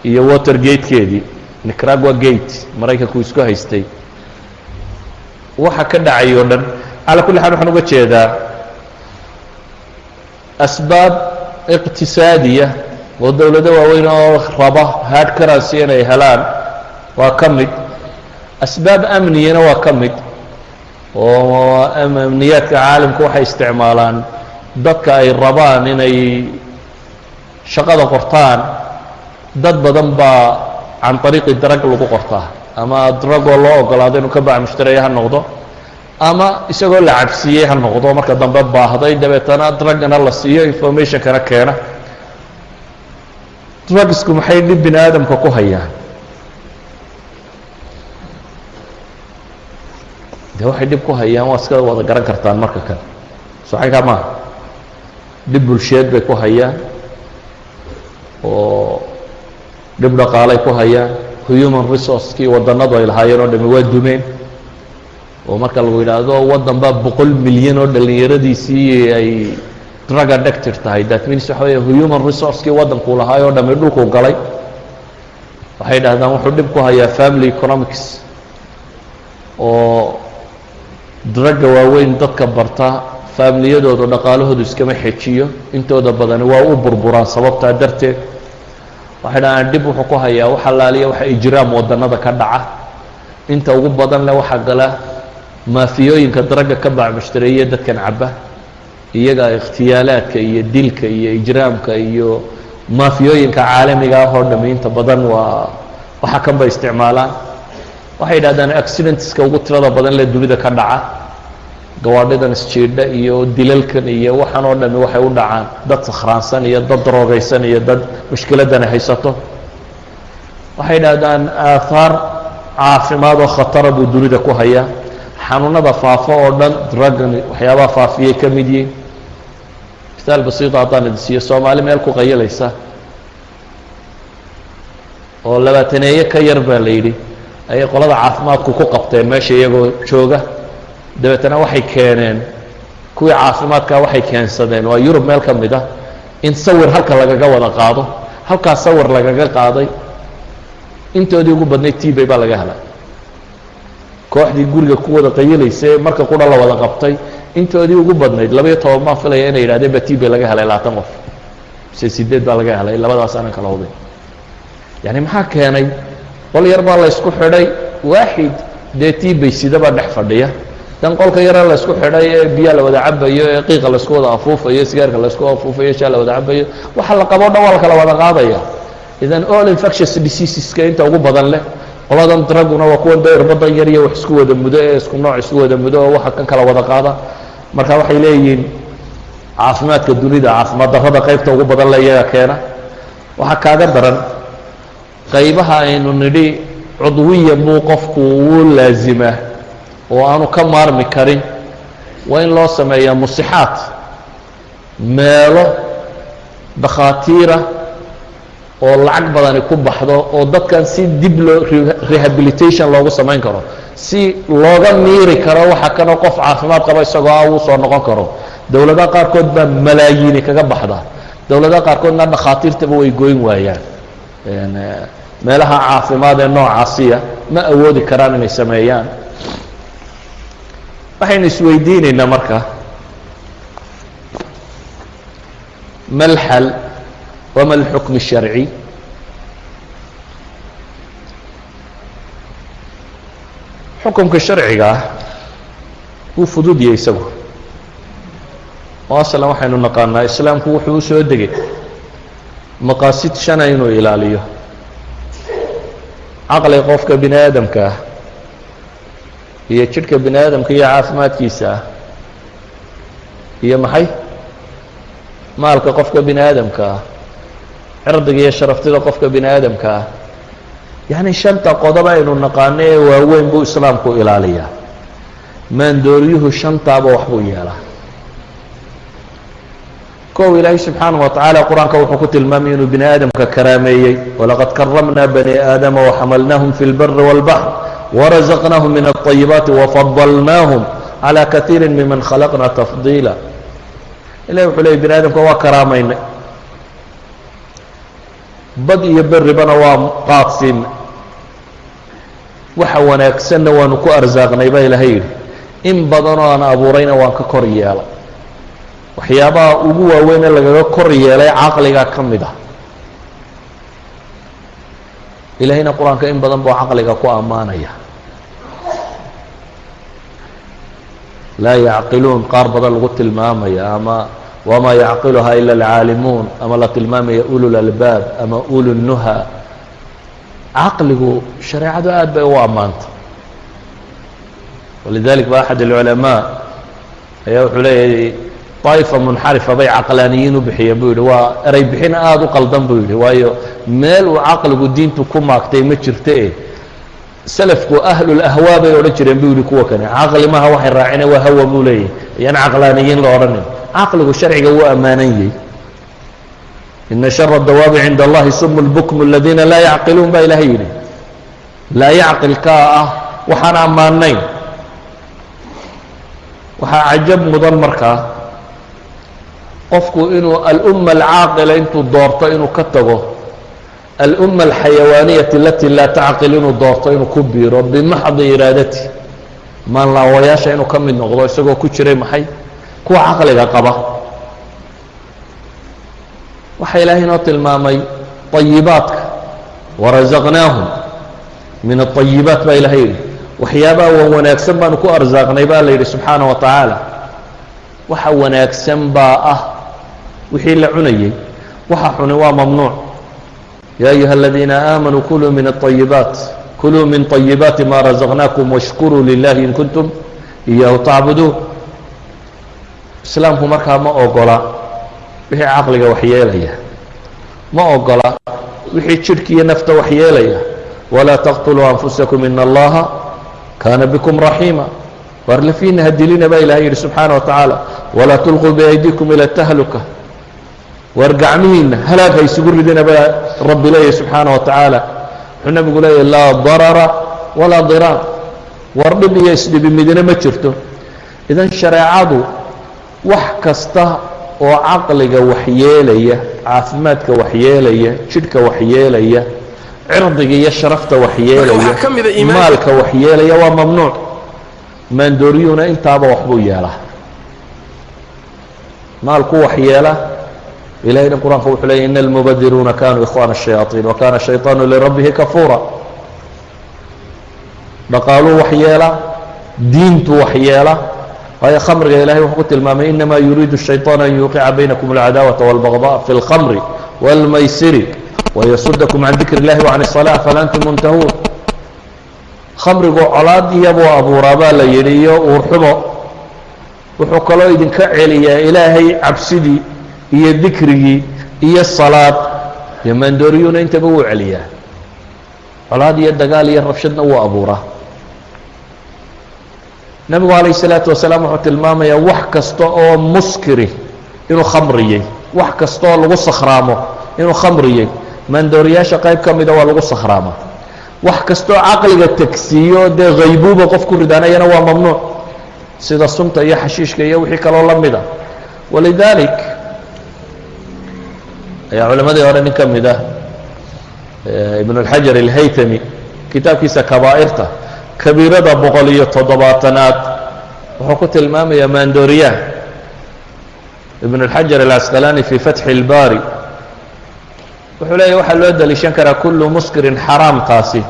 iyo Watergate-keedii Nicaragua gate Mareykanku isku haystay waxa ka dhacay oo dhan ala kulli xal waxaan uga jeedaa asbaab iqtisaadiya oo dawladda waaweyn oo raba hard currency inay helaan waa ka mid asbaab amniyana waa ka mid oo amniyaadka caalamku waxay isticmaalaan dadka ay rabaan inay shaqada qortaan dad badan baa can طariiqi darag lagu qortaa ama dragoo loo ogolaado inuu ka baac mushtariya ha noqdo ama isagoo la cabsiiyey ha noqdo marka dambe baahday dabeetana dragana la siiyo informationkana keena drugsku maxay dhib bini aadamka ku hayaan dee waxay dhib ku hayaan waa iska wada garan kartaan marka kale soxayka maaha dhib bulsheed bay ku hayaan oo dhib dhaqaalay ku hayaan human resource-kii wadannadu ay lahaayeen oo dhami waa dumeen oo marka lagu yidhaahdo waddan baa 100 milyan oo dhallinyaradiisii ay drug addicted tahay that means waxa weeye human resource-kii waddanku lahaay oo dhami dhulku galay waxay dhahdaan wuxuu dhib ku hayaa family economics oo drugga waaweyn dadka barta familiyadooda dhaqaalahoodu iskama xejiyo intooda badan waa u burburaan sababtaa darteed waxay dhahaan dhib wuxuu ku hayaa waxa laaliya waxa ijraam wadannada ka dhaca inta ugu badan leh waxa gala maafiyooyinka drugga ka baac mushtareeya dadkan caba iyaga ikhtiyaalaadka iyo dilka iyo ijraamka iyo maafiyooyinka caalamiga ah oo dhamaynta badan waa waxa kan bay isticmaalaan waxay yidhahdaan accidentska ugu tirada badan lee dunida ka dhaca gawaadhidan isjiidha iyo dilalkan iyo waxaan oo dhami waxay u dhacaan dad sakhraansan iyo dad daroogaysan iyo dad mushkiladana haysato waxay yidhahdaan aahaar caafimaad oo khatara buu dunida ku hayaa xanuunada faafo oo dhan druggan waxyaabaha faafiyay ka mid yihiin misaal basiita haddaan idin siiyo soomaali meel ku qayilaysa oo labaataneeye ka yar baa la yidhi ayay qolada caafimaadku ku qabteen meesha iyagoo jooga dabeetana waxay keeneen kuwii caafimaadkaa waxay keensadeen waa yurub meel ka mid ah in sawir halka lagaga wada qaado halkaas sawir lagaga qaaday intoodii ugu badnayd tibay baa laga helay kooxdii guriga ku wada qayilaysay marka qura la wada qabtay intoodii ugu badnayd 12 baan filaya inay yidhahdeen ba tibay laga helay 20 qof mise 8 baa laga helay labadaas aanan kala hubin yani maxaa keenay qol yar baa la isku xidhay waaxid dee tibay sidaba dhex fadhiya dan qolka yar la isku xidhay ee biyo la wada cabayo ee qiiqa la isku wada afuufayo sigaarka la isku afuufayo shaa la wada cabayo waxa la qabo dhawal kala wada qaadaya idan all infectious diseases ka inta ugu badan leh qoladan druguna waa kuwan dheer badan yar iyo wax isku wada mudo ee isku nooc isku wada mudo oo waxa kan kala wada qaada marka waxay leeyihiin caafimaadka dunida caafimaad darrada qaybta ugu badan la iyaga keena waxa kaaga daran qaybaha aynu nidhi cudwiya buu qofku uu laazima oo aanu ka maarmi karin waa in loo sameeyaa musixaat meelo dhakhaatiira oo lacag badani ku baxdo oo dadkan si dib loo rehabilitation loogu samayn karo si looga miiri karo waxa kanoo qof caafimaad qaba isagoo uu soo noqon karo dowladaha qaarkood baa malaayiin kaga baxda dowladaha qaarkoodna dhakhaatiirtaba way gooyn waayaan meelaha caafimaad ee noocaasiya ma awoodi karaan inay sameeyaan waxaynu isweydiinaynaa marka ma alxal wama alxukm الsharci xukumka sharciga ah wuu fudud yahay isagu oo aslan waxaynu naqaanaa islaamku wuxuu u soo degay maqaasid shana inuu ilaaliyo caqli qofka bini aadamka ah iyo jidhka bini aadamka iyo caafimaadkiisa ah iyo maxay maalka qofka bini aadamka ah cirdiga iyo sharaftida qofka bini aadamka ah yani shanta qodob aynu naqaano ee waaweyn buu islaamku ilaaliyaa maandooriyuhu shantaaba wax buu yeelaa kow ilaahay subxaanaه wa tacaala qur-aanka wuxuu ku tilmaamay inuu bini aadamka karaameeyey walaqad karamnaa bani aadama waxamalnaahum fi اlbari wاlbaxr warazaqnaahum min الطayibaati wafadalnaahum calى kaiiri miman khalaqna tafdiila ilahi wuxuu leeyay bini aadamka waa karaamaynay bad iyo beribana waa qaadsiinay waxa wanaagsanna waanu ku arsaaqnay baa ilaahay yidhi in badanoo aan abuurayna waan ka kor yeelay waxyaabaha ugu waaweyne lagaga kor yeelay caqliga ka mid ah ilaahayna qur-aanka in badan buu caqliga ku ammaanaya laa yacqiluun qaar badan lagu tilmaamaya ama wamaa yacqiluhaa ila alcaalimuun ama la tilmaamaya ululalbaab ama ulunuha caqligu shareecadu aad bay u ammaanta walidalik ba axad alculamaa ayaa wuxuu leeyahay طائفة منxariفة bay caqlaaniyiin u bixiyeen buu yidhi waa eray bixin aada u qaldan buu yidhi waayo meel uu caqligu diintu ku maagtay ma jirto e salafku ahlulahwaa bay odhan jireen buu yidhi kuwa kane caqli maha waxay raacine waa hawa buu leeyahy ayaan caqlaaniyiin la odhanin caqligu sharciga wuu ammaanan yahy ina shara dawaabi cinda allahi sumu lbukmu aladiina laa yacqiluun baa ilaahay yidhi laa yacqilkaa ah waxaan ammaanayn waxaa cajab mudan markaa qofku inuu alumma alcaaqila intuu doorto inuu ka tago alumma alxayawaaniyati alati laa tacqil inuu doorto inuu ku biiro bimaxdi iraadati maanlaawayaasha inuu ka mid noqdo isagoo ku jiray maxay kuwa caqliga qaba waxaa ilaahay inoo tilmaamay طayibaadka warazaqnaahum min الطayibaat baa ilahay yidhi waxyaabaha wan wanaagsan baanu ku arsaaqnay baa la yidhi subxaanaه wa tacaala waxa wanaagsan baa ah wixii la cunayey waxa xuni waa mamnuuc yaa ayuha aladiina aamanuu kuluu min الطayibaat kuluu min طayibaati ma razaqnaakum washkuruu lilahi in kuntum iyaahu tacbuduun islaamku markaa ma ogola wixii caqliga waxyeelaya ma ogola wixii jidhka iyo nafta waxyeelaya ولا تقتلوا أنفسكم إن الله كان بكم رحيما وارلفين هدلين با إلهي سبحانه وتعالى ولا تلقوا بأيديكم إلى التهلكة وارقعمين هلاك يسقر لنا با رب الله سبحانه وتعالى حنا بيقول لا ضرر ولا ضرار وردب يسدي بمدينة ما جرته إذن شريعة وحكسته وعقلك وحيالية عافماتك وحيالية شرك وحيالية عرضك يشرفت وحيالية مالك وحيالية وممنوع من دوريون انت ابا وحبو ياله مالك وحياله إلهي القرآن فوح لي إن المبذرون كانوا إخوان الشياطين وكان الشيطان لربه كفورا بقالوا وحياله دينت وحياله هيا خمر يا إلهي وحكت المام إنما يريد الشيطان أن يوقع بينكم العداوة والبغضاء في الخمر والميسر ويصدكم عن ذكر الله وعن الصلاة فلا أنتم منتهون خمرgu colaad iyabo abuuraba la yiriyo urxumo wuxuu kaloo idin ka celiyaa ilaahay cabsidii iyo dhikrigi iyo salaad yaman dooriyuna inta buu celiyaa colaad iyo dagaal iyo rabshadna uu abuuraa nabigu kaleey salaatu wasalaam wuxuu tilmaamayaa wax kasta oo muskiri inuu khamriyay wax kasta oo lagu sakhraamo inuu khamriyay man dooriyaasha qayb kamida waa lagu sakhraamo wax kasto aqliga tagsiyo de qaybuba qof ku ridanayna waa mamnuuc sida sunta iyo xashiishka iyo wixii kale la mid ah walidalik ya culimada hore nin kamida ibn al-hajar al-haytami kitabkiisa kabaa'irta kabirada 107aad wuxuu ku tilmaamayaa maandooriya ibn al-hajar al-asqalani fi fath al-bari wuxuu leeyahay waxa loo dalishan karaa kullu muskirin xaraam taasi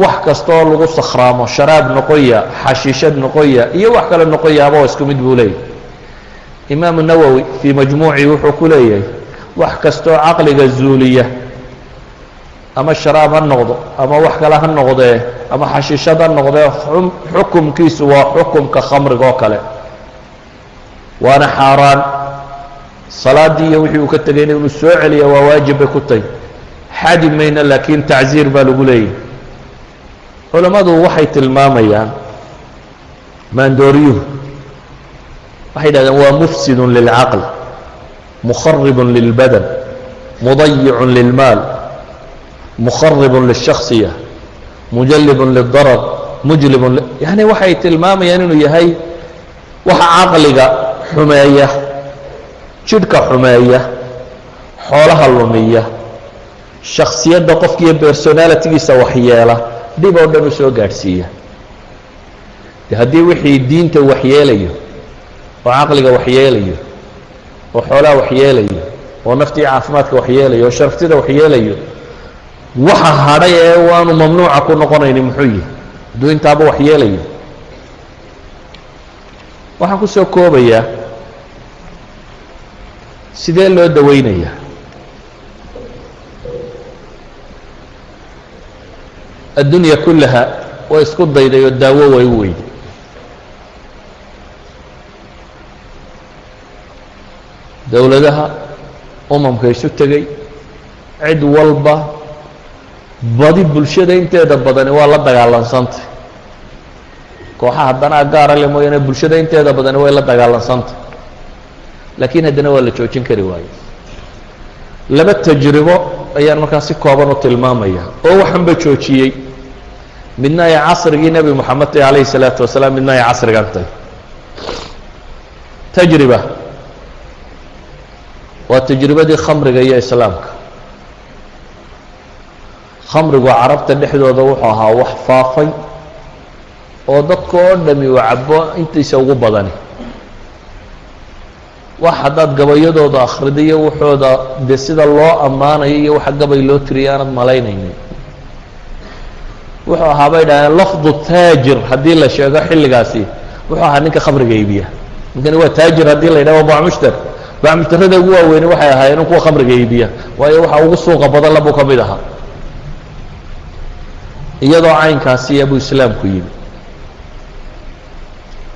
wax kasto lagu sakhraamo sharaab noqoya xashiishad noqoya iyo wax kale noqoya aba isku mid buu leeyahay imaam an-nawawi fi majmuuci wuxuu ku leeyahay wax kasto aqliga zuuliya ama sharaab ha noqdo ama wax kale ha noqdee ama xashiishad ha noqdee xukumkiisu waa xukumka khamriga oo kale waana xaaraan salaadii iyo wixii uu ka tagay inuu soo celiyo waa waajib ku tay xadi mayna laakiin tacziir baa lagu leeyahay culimadu waxay tilmaamayaan maandooriyuhu waxay dhahdeen waa mufsidun lilcaql mukharibun lilbadan mudayicun lilmaal mukharibun lilshakhsiya mujalibun lildarar mujlibun yani waxay tilmaamayaan inuu yahay waxa caqliga xumeeya jidhka xumeeya xoolaha lumiya shakhsiyadda qofkiiyo personalitygiisa waxyeela dhib oo dhan u soo gaadhsiiya haddii wixii diinta waxyeelayo oo caqliga waxyeelayo oo xoolaha waxyeelayo oo naftii caafimaadka waxyeelayo oo sharaftida waxyeelayo waxa hadhay ee waanu mamnuuca ku noqonayni muxuu yihi hadduu intaaba waxyeelayo waxaan ku soo koobayaa sidee loo daweynayaa الدنيا كلها واسكت ضيدا يداوى ويويد دولتها كيسو تغي عد والبا بدي بلشده inteeda badan waa la dagaalansanti kooxaha hadana gaar ah leeyahay bulshada inteeda badan way la dagaalansanti laakiin hadana waa la joojin kari waayo laba tajribo ayaan markaas si kooban u tilmaamaya oo waxan ba joojiyay midna ay casrigii nabi maxamed alayhi salaatu wasalaam midna ay casrigaantay tajriba waa tajribadii khamriga iyo islaamka khamrigu carabta dhexdooda wuxuu ahaa wax faafay oo dadka oo dhami uu cabo intiisa ugu badan wax hadaad gabayadooda akhridiyo wuxooda de sida loo amaanayo iyo waxa gabay loo tiriyaanad malaynaynin wuxuu ahaa bay dhaayeen lafdu taajir haddii la sheego xilligaasi wuxuu ahaa ninka khamriga iibiya ninkani waa taajir haddii la yidhaho bacmushtar bacmushtarada ugu waaweyne waxay ahaayeen kuwa khamriga iibiya waayo waxa ugu suuqa badan labuu ka mid ahaa iyadoo caynkaasi abuu islaamku yimi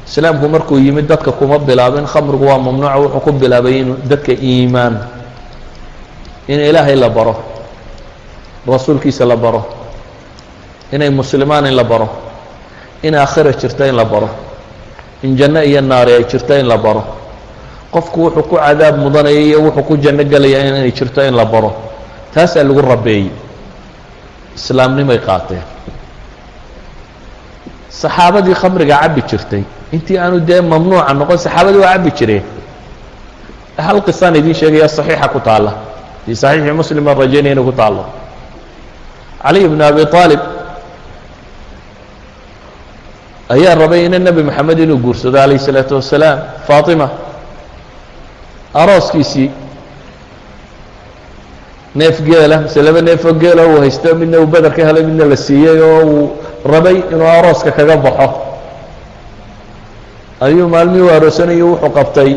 islaamku markuu yimid dadka kuma bilaabin khamrigu waa mamnuuca wuxuu ku bilaabay inuu dadka iimaan in ilaahay la baro rasuulkiisa la baro inay muslimaan in la baro, in aakhira jirta in la baro, in janno iyo naari ay jirta in la baro, qofku wuxuu ku cadaab mudanaya iyo wuxuu ku janno gelaya inay jirto in la baro. taasaa lagu rabeeyey, islaamnimay qaateen. saxaabadii khamriga cabbi jirtay intii aanu dee mamnuuca noqon saxaabadii waa cabbi jireen. hal qisaan idiin sheegaya saxiixa ku taalla fii saxiixi muslim aan rajaynaya inay ku taallo. cali ibn abi aalib ayaa rabay ina nebi moxamed inuu guursado calayh isalaatu wasalaam faatima. arooskiisii neef geela mise laba neefoo geela uu haysto, midna uu beder ka helay, midna la siiyey oo uu rabay inuu arooska kaga baxo, ayuu maalmihii u aroosanayo wuxuu qabtay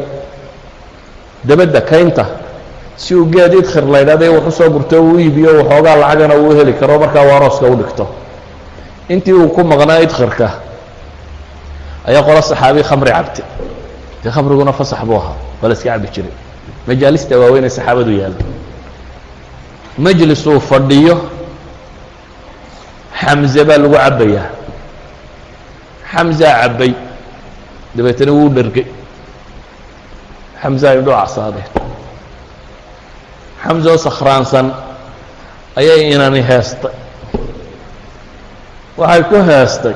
dabadda kaynta si uu geed idkhir la ydhahday wax u soo gurto uu iibiyo waxoogaa lacagana uu heli karo markaa uu arooska u dhigto. intii uu ku maqnaa idkhirka ayaa qola saxaabi khamri cabtay. dee khamriguna fasax buu ahaa, waa la iska cabbi jiray. majaalista waaweyn ee saxaabadu yaalla, majlis uu fadhiyo xamze baa lagu cabbayaa. xamzaa cabbay, dabeetana wuu dhergay. xamzaa indhuu acsaadeen. xamzoo sakhraansan ayay inani heestay. waxay ku heestay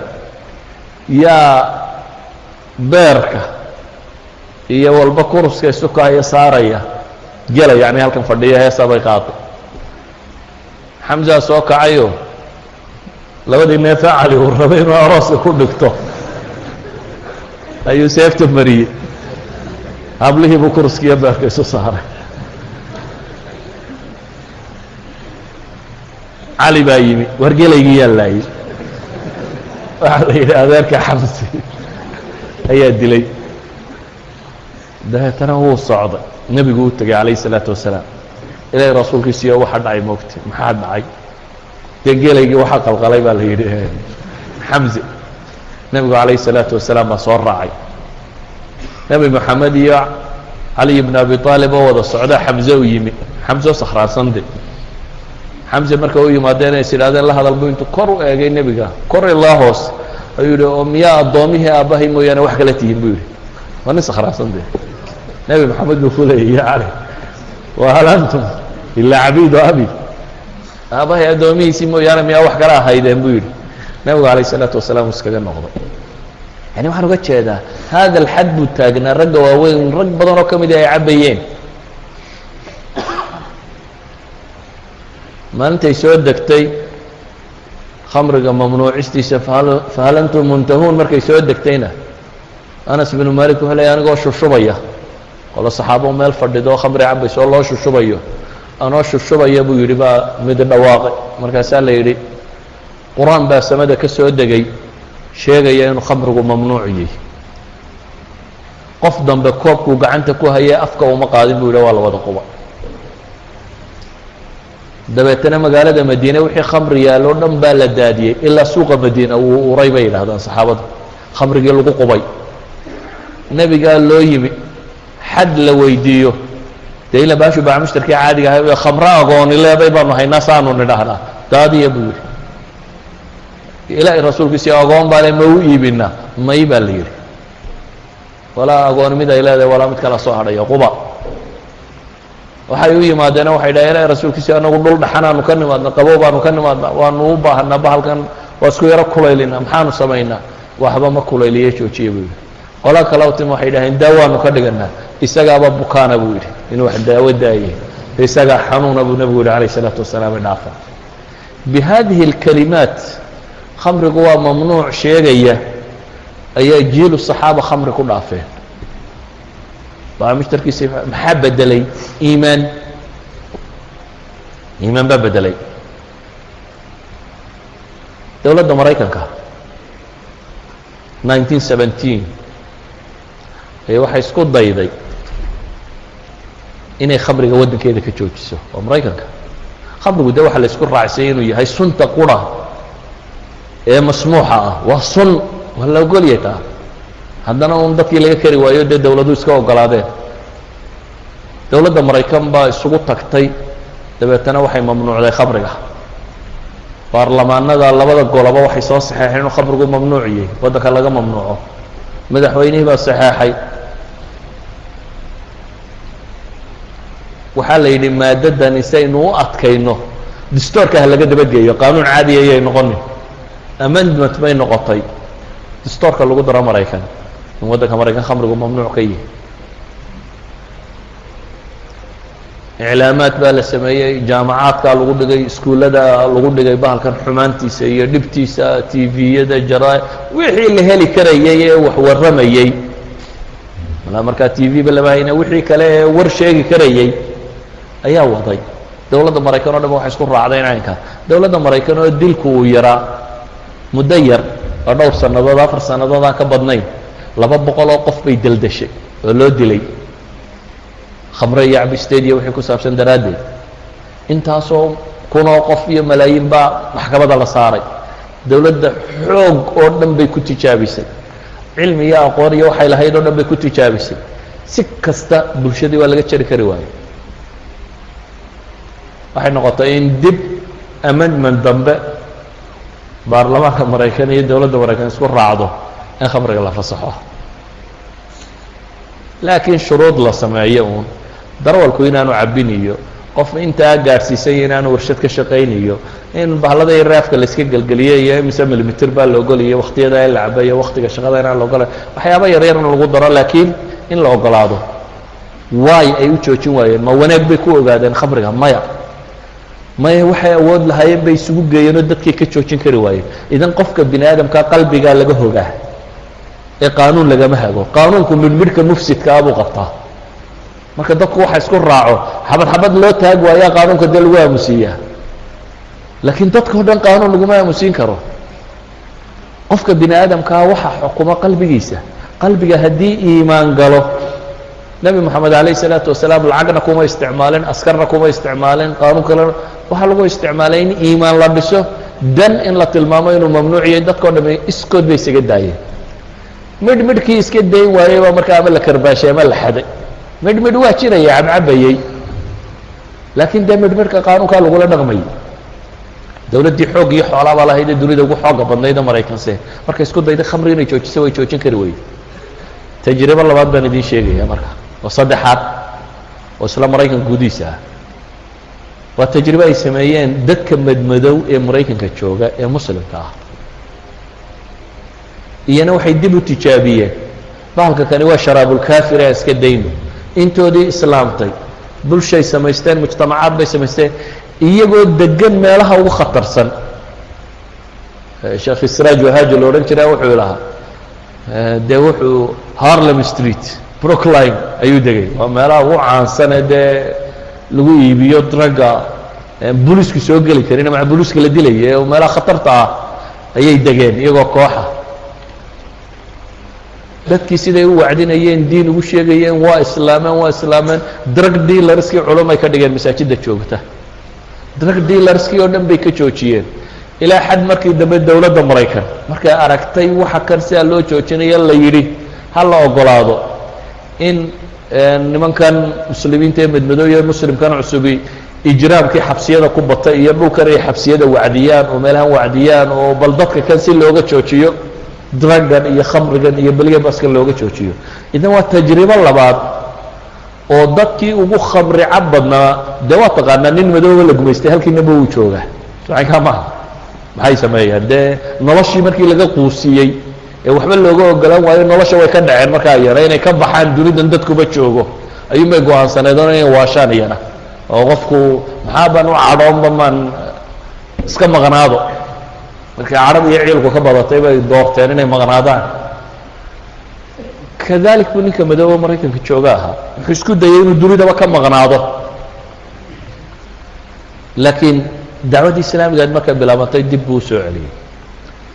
yaa beerka iyo walba kuruska isukahaya saaraya gela, yacni halkan fadhiyo heesaa bay qaaday. xamzaa soo kacayo labadii neefee cali uu rabay inuu arooska ku dhigto ayuu seefta mariyey. hablihii buu kuruskiiyo beerka isu saaray. cali baa yimi, wargelaygii yaa laayey. waxaa la yidhi adeerka xamsi ayaa dilay. dabeetana wuu socday, nebigu u tegay calayh isalaatu wasalaam. ilaahay rasuulkiisiiyo waxa dhacay moogtay, maxaa dhacay? dee gelaygii waxaa qalqalay baa la yidhi xamsi. nebigu calayh isalaatu wasalaam baa soo raacay. nebi moxamed iyo cali ibn abi aalib oo wada socda xamse u yimi. xamse oo sakhraansande. xamse marka u yimaadeen is idhahdeen la hadal buu intuu kor u eegay nebiga, kor ilaa hoos ayuu yidhi oo miyaa addoomihii aabbahay mooyaane wax kala tihiin buu yidhi. waa nin sakhraansande. nebi moxamed buu ku leeyay ya cali, wa hal antum ilaa cabiidu abi, aabbahay addoomihiisii mooyaane miyaa wax kala ahaydeen buu yidhi. nebigu calayh isalaatu wasalaam iskaga noqday. yani waxaan uga jeedaa hada alxad buu taagnaa. ragga waaweyn rag badan oo ka mida ay cabbayeen. maalintay soo degtay khamriga mamnuucistiisa fahal antum muntahuun markay soo degtayna anas binu malik wuxuu leeyahy anigoo shushubaya, qolo saxaabo meel fadhido oo khamri cabbayso oo loo shushubayo, anoo shushubaya buu yidhi baa mid dhawaaqay. markaasaa la yidhi qur-aan baa samada ka soo degay sheegaya inuu khamrigu mamnuuc yahay. qof dambe koobkuu gacanta ku hayay afka uma qaadin buu yidhi, waa la wada quba. dabeetana magaalada madiine wixii khamri yaallo dhan baa la daadiyey ilaa suuqa madiina wuu uray bay yidhahdaan saxaabadu. khamrigii lagu qubay. nebigaa loo yimi, xad la weydiiyo, dee ila baashu baa mushtarkii caadiga ahay khamro agooni leeday baanu haynaa saanu nidhahnaa, daadiya buu yidhi. ilaahay rasuulkiisi agoon baa le ma u iibinaa? may baa la yidhi. walaa agooni mid ay leedahay walaa mid kala soo hadhaya quba. waxay u yimaadeena waxay dhahay ilaahay rasuulkiisi anagu dhul dhaxanaanu ka nimaadna, qabow baanu ka nimaadna, waanu u baahanaa bahalkan waa isku yaro kulaylina, maxaanu samaynaa? waxba ma kulayliye joojiye buu yidhi. qola kale tim waxay dhaheen daawaanu ka dhiganaa, isagaaba bukaana buu yidhi, inuu wax daawo daaye, isagaa xanuuna buu nebigu yidhi calayh isalaatu wasalaam dhaafa. bihadihi alkalimaat khamrigu waa mamnuuc sheegaya ayaa jiilu saxaaba khamri ku dhaafeen. baa mushtarkiisa maxaa bedelay? iimaan. iimaan baa bedelay. dowladda maraykanka 1917 ee waxay isku dayday inay khamriga waddankeeda ka joojiso. oo maraykanka khamrigu de waxa la isku raacsay inuu yahay sunta qura ee masmuuxa ah. waa sun, waa la ogolyahay taa. haddana un dadkii laga kari waayo dee dowladuhu iska ogolaadeen. dowladda maraykan baa isugu tagtay, dabeetana waxay mamnuucday khamriga. baarlamaanada labada golaba waxay soo saxeexeen inuu khamrigu mamnuuc yahay waddanka laga mamnuuco madaxweynihii baa saxeexay waxaa la yidhi maadadan isaynu u adkayno dastuurka ha laga dabageeyo qaanuun caadi ayay noqonin amendment bay noqotay dastuurka lagu daro maraykan in waddanka maraykan khamrigu mamnuuc ka yahay iclaamaad baa la sameeyey jaamacaadkaa lagu dhigay iskuullada lagu dhigay bahalkan xumaantiisa iyo dhibtiisa tviyada jaraa wixii la heli karayay ee wax warramayey malaa markaa tv ba lama hayna wixii kale ee war sheegi karayay ayaa waday dowladda maraykan oo dhan waxay isku raacdeen caynka dowladda maraykan oo dilku uu yaraa muddo yar oo dhowr sannadood 4 sannadood aan ka badnayn 200 oo qof bay daldashay oo loo dilay khamre iyo cabisteed iyo wixii ku saabsan daraaddeed intaasoo kunoo qof iyo malaayiin baa maxkamadda la saaray dowladda xoog oo dhan bay ku tijaabisay cilmi iyo aqoon iyo waxay lahayd oo dhan bay ku tijaabisay si kasta bulshadii waa laga jari kari waayey waxay noqotay in dib amendment dambe baarlamaanka maraykan iyo dowladda maraykan isku raacdo in khamriga la fasaxo laakiin shuruud la sameeyo uun darwalku inaanu cabbin iyo qof intaa gaadhsiisay inaanu warshad ka shaqaynayo in bahlada iyo raafka la iska gelgeliyo iyo mise milimitir baa la ogolayo wakhtiyada in la cabayo wakhtiga shaqada inaan la ogolayo waxyaaba yaryar in lagu daro laakiin in la ogolaado waay ay u joojin waayeen ma wanaag bay ku ogaadeen khamriga maya waxay awood lahaayeen bay isugu geeyeenoo dadkay ka joojin kari waayeen idan qofka bini aadamka qalbigaa laga hogaa ee qaanuun lagama hago qaanuunku midhmidhka mufsidkaa buu qabtaa marka dadku waxa isku raaco xabad xabad loo taag waayaa qaanuunka dee lagu aamusiiyaa laakiin dadka o dhan qaanuun laguma aamusiin karo qofka bini aadamkaa waxa xukuma qalbigiisa qalbiga haddii iimaan galo nebi moxamed calayh isalaatu wasalaam lacagna kuma isticmaalin askarna kuma isticmaalin qaanuun kalena waxaa lagu isticmaalay in iimaan la dhiso dan in la tilmaamo inuu mamnuuciyay dadkao dham iskood bay isaga daayeen midhmidhkii iska dayn waayey baa markaa ama la karbaashay ama la xaday midhmidh waa jiraya cabcabayey laakiin dee midhmidhka qaanuunkaa lagula dhaqmayay dowladdii xoog iyo xoolaa baa lahayd ee dunida ugu xooga badnayd ee maraykanse markay isku dayday khamri inay joojiso way joojin kari weyde tajribo labaad baan idiin sheegaya marka oo saddexaad oo isla maraykan gudihiisa ah waa tajribo ay sameeyeen dadka madmadow ee maraykanka jooga ee muslimka ah iyana waxay dib u tijaabiyeen bahalka kani waa sharaabulkaafir ee iska dayno intoodii islaamtay bulshay samaysteen mujtamacaad bay samaysteen iyagoo degan meelaha ugu khatarsan sheekh israaj wahaaji la odhan jiraa wuxuu lahaa dee wuxuu harlem street brookline ayuu degay waa meelaha ugu caansane dee lagu iibiyo dragga buliisku soo geli karin ama buliiska la dilaya ee meelaha khatarta ah ayay degeen iyagoo kooxa dadkii siday u wacdinayeen diin ugu sheegayeen waa islaameen drug dealerskii culumay ka dhigeen masaajidda joogta drug dealerskii oo dhan bay ka joojiyeen ilaa xad markii dambe dowladda maraykan markay aragtay waxa kan sidaa loo joojinayo la yidhi ha la ogolaado in nimankan muslimiinta ee madmadooy ee muslimkan cusubi ijraamkii xabsiyada ku batay iyo dhulkan ay xabsiyada wacdiyaan oo meelahan wacdiyaan oo bal dadka kan si looga joojiyo druggan iyo khamrigan iyo beliyabaskan looga joojiyo idan waa tajribo labaad oo dadkii ugu khamri cab badnaa dee waa taqaanaa nin madooba la gumaystay halkiinaba uu joogaa socankaa maaha maxay sameeyaan dee noloshii markii laga quusiyey ee waxba looga ogolaan waayo nolosha way ka dhaceen markaa yara inay ka baxaan dunidan dadkuba joogo ayuunbay go-aansaneedoon inay waashaan iyana oo qofku maxaa baan u cadhoonba maan iska maqnaado markay cadhab iyo ciilku ka badatay bay doorteen inay maqnaadaan kadalik buu ninka madooba maraykanka jooga ahaa wuxuu isku dayay inuu dunidaba ka maqnaado laakiin dacwaddii islaamigaad markay bilaabantay dib buu usoo celiyey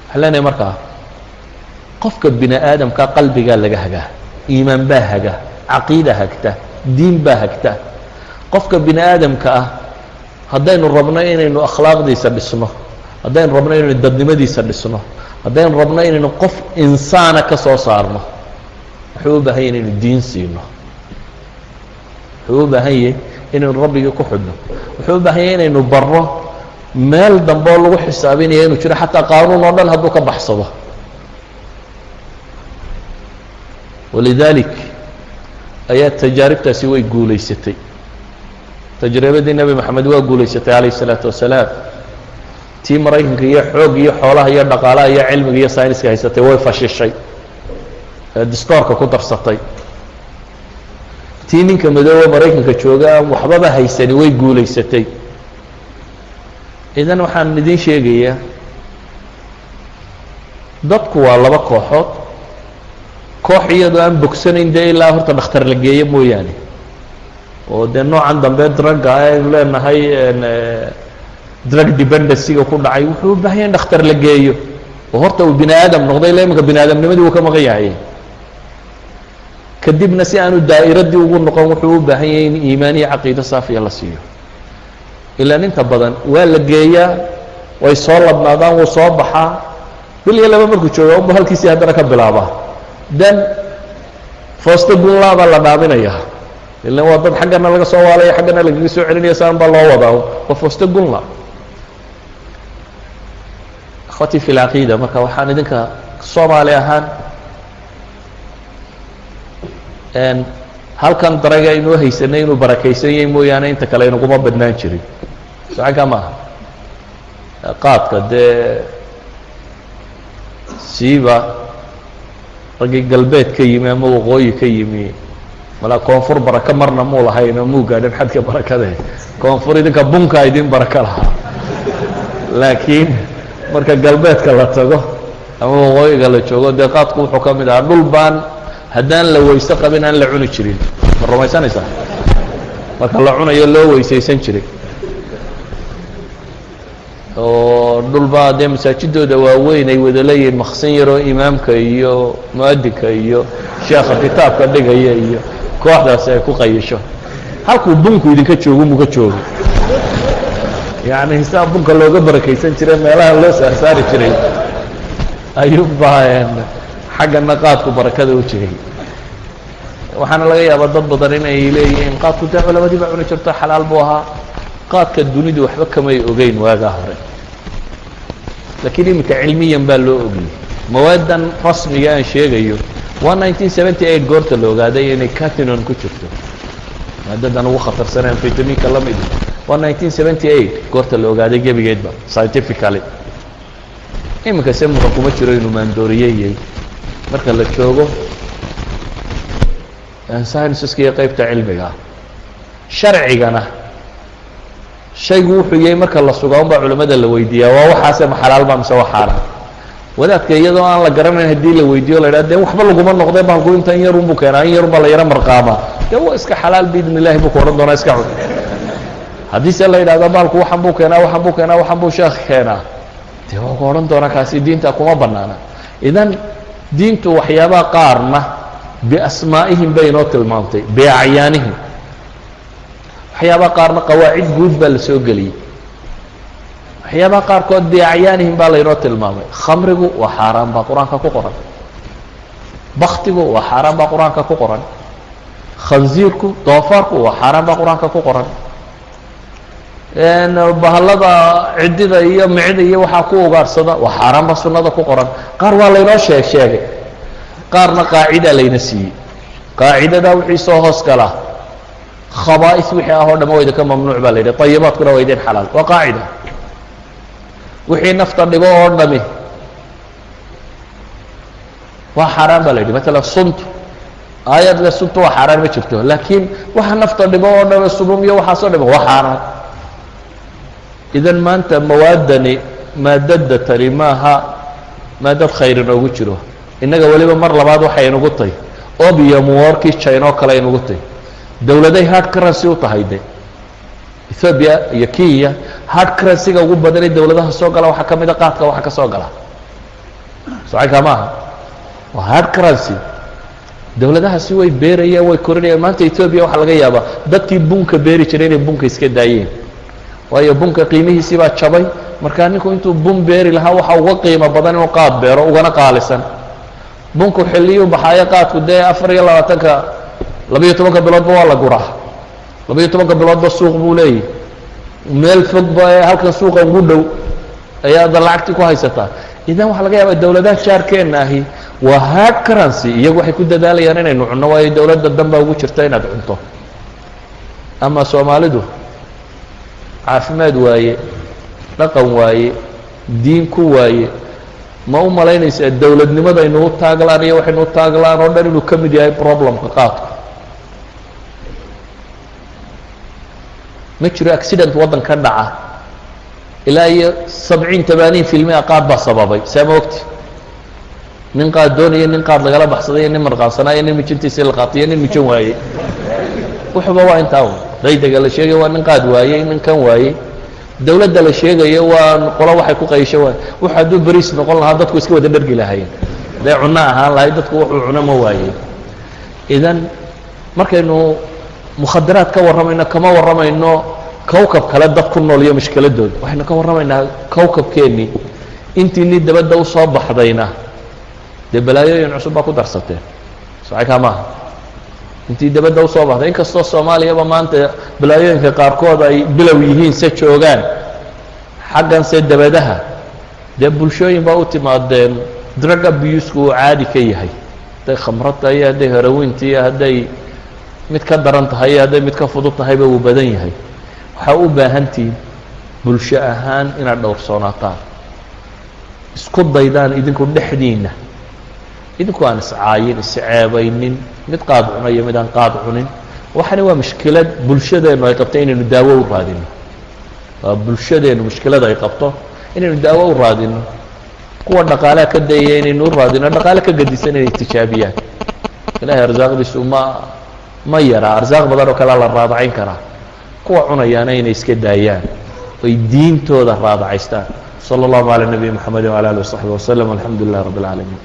waxaan leenahay markaa qofka bini aadamka qalbigaa laga hagaa iimaan baa haga caqiida hagta diin baa hagta qofka bini aadamka ah haddaynu rabno inaynu akhlaaqdiisa dhisno haddaynu rabno inaynu dadnimadiisa dhisno haddaynu rabno inaynu qof insaana ka soo saarno wuxuu u baahan yahy inaynu diin siino wuxuu u baahan yahay inaynu rabbigii ku xidhno wuxuu u baahan yahay inaynu barno meel dambe oo lagu xisaabinaya inuu jiro xataa qaanuun oo dhan hadduu ka baxsado. walidalik ayaa tajaaribtaasi way guulaysatay. tajribadii nebi moxamed waa guulaysatay calayh الsalaatu wasalaam. tii maraykanka iyo xoog iyo xoolaha iyo dhaqaalaha iyo cilmiga iyo sayniska haysatay way fashishay ee distoorka ku darsatay. tii ninka madooba maraykanka jooga aan waxbaba haysani way guulaysatay. idan waxaan idin sheegayaa dadku waa laba kooxood. koox iyadoo aan bogsanayn dee ilaa horta dhakhtar la geeyo mooyaane, oo dee noocan dambe drugga aynu leenahay drug dependencyga ku dhacay wuxuu u baahan yahay in dhakhtar la geeyo oo horta uu bini aadam noqday. ila imanka bini aadamnimadii wuu ka maqan yahay. kadibna si aanu daa'iradii ugu noqon wuxuu u baahan yahay in iimaan iyo caqiido saafiya la siiyo. ilaan inta badan waa la geeyaa, way soo ladnaadaan, wuu soo baxaa, bil iyo laba markuu jooga unba halkiisii haddana ka bilaabaa. dan foosta gunlaa baa la dhaaminayaa. ilaan waa dad xaggana laga soo waalaya, xaggana lagaga soo celinaya, saan baa loo wadaa. waa foosta gunla. akhwatii fi lcaqiida, marka waxaan idinka soomaali ahaan halkan daraga inuu haysanay inuu barakaysan yahay mooyaane inta kale inaguma badnaan jirin. sacanka ma aha qaadka dee siiba raggii galbeed ka yimi ama waqooyi ka yimi malaa koonfur baraka marna muu lahayn oo muu gaadhin xadka barakade. koonfur idinka bunka idin baraka lahaa, laakiin marka galbeedka la tago ama waqooyiga la joogo dee qaadku wuxuu ka mid ahaa dhul baan haddaan la weyse qabin aan la cuni jirin. ma rumaysanaysaa? marka la cunayo loo weysaysan jiray. oo dhulbaa dee masaajidooda waaweyn ay wada leeyihiin maqsin yaroo imaamka iyo muadinka iyo sheekha kitaabka dhigaya iyo kooxdaasi ay ku qayisho. halkuu bunku idinka joogo muka joogo. yacni hisaab bunka looga barakaysan jiray, meelaha loo saarsaari jiray ayuunbaa xaggana qaadku barakada u jiray. waxaana laga yaabaa dad badan inay leeyihiin qaadku dee culamadii baa cuni jirto, xalaal buu ahaa. qaadka dunidu waxba kamay ogeyn waagaa hore, laakiin iminka cilmiyan baa loo ogiyey. mawaadan rasmiga aan sheegayo waa 1978 goorta la ogaaday inay catinon ku jirto, maadadan ugu khatarsaneen vitaminka la mid. waa 1978 goorta la ogaaday gebigeedba scientifically. iminka se muran kuma jiro inuu maandooriyeyey marka la joogo scienceska iyo qaybta cilmiga. sharcigana shaygu wuxuu yahay marka la sugaa unbaa culimmada la weydiiyaa, waa waxaase ma xalaalba mise waa xaaraan. wadaadka iyadoo aan la garanayn haddii la weydiiyo la idhaha dee waxba laguma noqdee baalku inta in yarun buu keenaa, in yarun baa la yaro marqaamaa, dee waa iska xalaal biidn illahi buu ku odhan doonaa iska cun. haddiise la yidhahdo baalku waxan buu keenaa, waxan buu keenaa, waxan buu sheekh keenaa, dee waa ku odhan doonaa kaasi diinta kuma banaana. idan diintu waxyaabaha qaarna biasmaa'ihim bay inoo tilmaamtay, biacyaanihim. waxyaabaha qaarna qawaacid guud baa la soo geliyey. waxyaabaha qaarkood biacyaanihim baa laynoo tilmaamay. khamrigu waa xaaraan baa qur-aanka ku qoran. baktigu waa xaaraan baa qur-aanka ku qoran. khansiirku, doofaarku waa xaaraan baa qur-aanka ku qoran. bahalada cidida iyo micida iyo waxaa ku ugaarsada waa xaaraan baa sunnada ku qoran. qaar waa laynoo sheegay, qaarna qaacida layna siiyey. qaacidadaa wixii soo hoos galaa khabaa'is wixii ah oo dhama wayda ka mamnuuc baa la yidhi, ayibaadkuna waa idin xalaal. waa qaacida. wixii nafta dhibo oo dhami waa xaaraan baa la yidhi. maalan suntu, aayad le suntu waa xaaraan ma jirto, laakiin waxa nafta dhibo oo dhame subum iyo waxaasoo dhami waa xaaraan. idan maanta mawaadani maadada tani maaha maadad khayr inoogu jiro. innaga weliba mar labaad waxay inugu tahy obium warkii china oo kale inugu tahy. dowladay hard currency u tahay de ethoobia iyo kenya hard currencyga ugu badanay dowladaha soo gala waxaa ka mida qaadka waxa ka soo gala. socanka maaha waa hard currency. dowladahaasi way beerayaan, way korinayaan. maanta ethoobia waxaa laga yaabaa dadkii bunka beeri jiray inay bunka iska daayeen, waayo bunka qiimihiisii baa jabay. markaa ninku intuu bun beeri lahaa waxa uga qiimo badan inuu qaad beero, ugana qaalisan. bunku xilliyuu baxaayo qaadku dee 24 12 biloodba waa la guraa. 12 biloodba suuq buu leeyahy. meel fog ba halkan suuqa ugu dhow ayaad lacagtii ku haysataa idan waxa laga yaabaa dawladaha jaarkeena ahi waa hard currency iyagu waxay ku dadaalayaan inaynu cunno waayo dawladda danba ugu jirta inaad cunto ama Soomaalidu caafimaad waaye dhaqan waaye diin ku waaye ma u malaynaysaa dawladnimada inuu taaglaan iyo waxaynu taaglaan oo dhan inuu ka mid yahay problemka qaadka ma jiro accident waddan ka dhaca ilaa iyo 70-80% qaad baa sababay sama waqti nin qaad doonaya nin qaad lagala baxsaday nin marqaansanay nin mijintiisa la qaatay nin mijan waayay wuxuba waa intaa daydaga la sheegay waa nin qaad waayay nin kan waayay dawladda la sheegayo waa qolo waxay ku qayshay waxa haduu bariis noqon lahaa dadku iska wada dhargi lahaayeen day cunna ahaan lahayd dadku wuxuu cuna ma waayay idan markaynu mukhadaraad ka waramayno kama waramayno kawkab kale dad ku nool iyo mushkiladooda waxaynu ka waramaynaa kawkabkeeni intii dabadda u soo baxdayna de balaayoyin cusub baa ku darsateen saacika ma intii dabadda u soo baxday inkastoo Soomaaliya maanta balaayoyinka qaarkood ay bilow yihiin se joogaan xaggan se dabadaha de bulshooyin baa u timaadeen drug abuse ku caadi ka yahay tay khamrada iyo haday herointa iyo haday mid ka daran tahay haday mid ka fudud tahay baa uu badan yahay waxa u baahantiin bulsho ahaan inaad dhowrsoonataan isku daydaan idinku dhexdiina idinku aan iscaayin isceebaynin mid qaad cunayo mid aan qaad cunin waxana waa mushkilad bulshadeenu ay qabto inaynu daawo u raadino waa bulshadeenu mushkilada ay qabto inaynu daawo u raadino kuwa dhaqaalaha ka dayay inaynu u raadino dhaqaale ka gadisan inay tijaabiyaan ilaahay arsaaqdiisu ma yara arsaaq badan oo kala la raadacayn karaa kuwa cunayaana inay iska daayaan ay diintooda raadacaystaan sallallahu alayhi wa sallam محمد وعلى آله وصحبه وسلم والحمد لله رب العالمين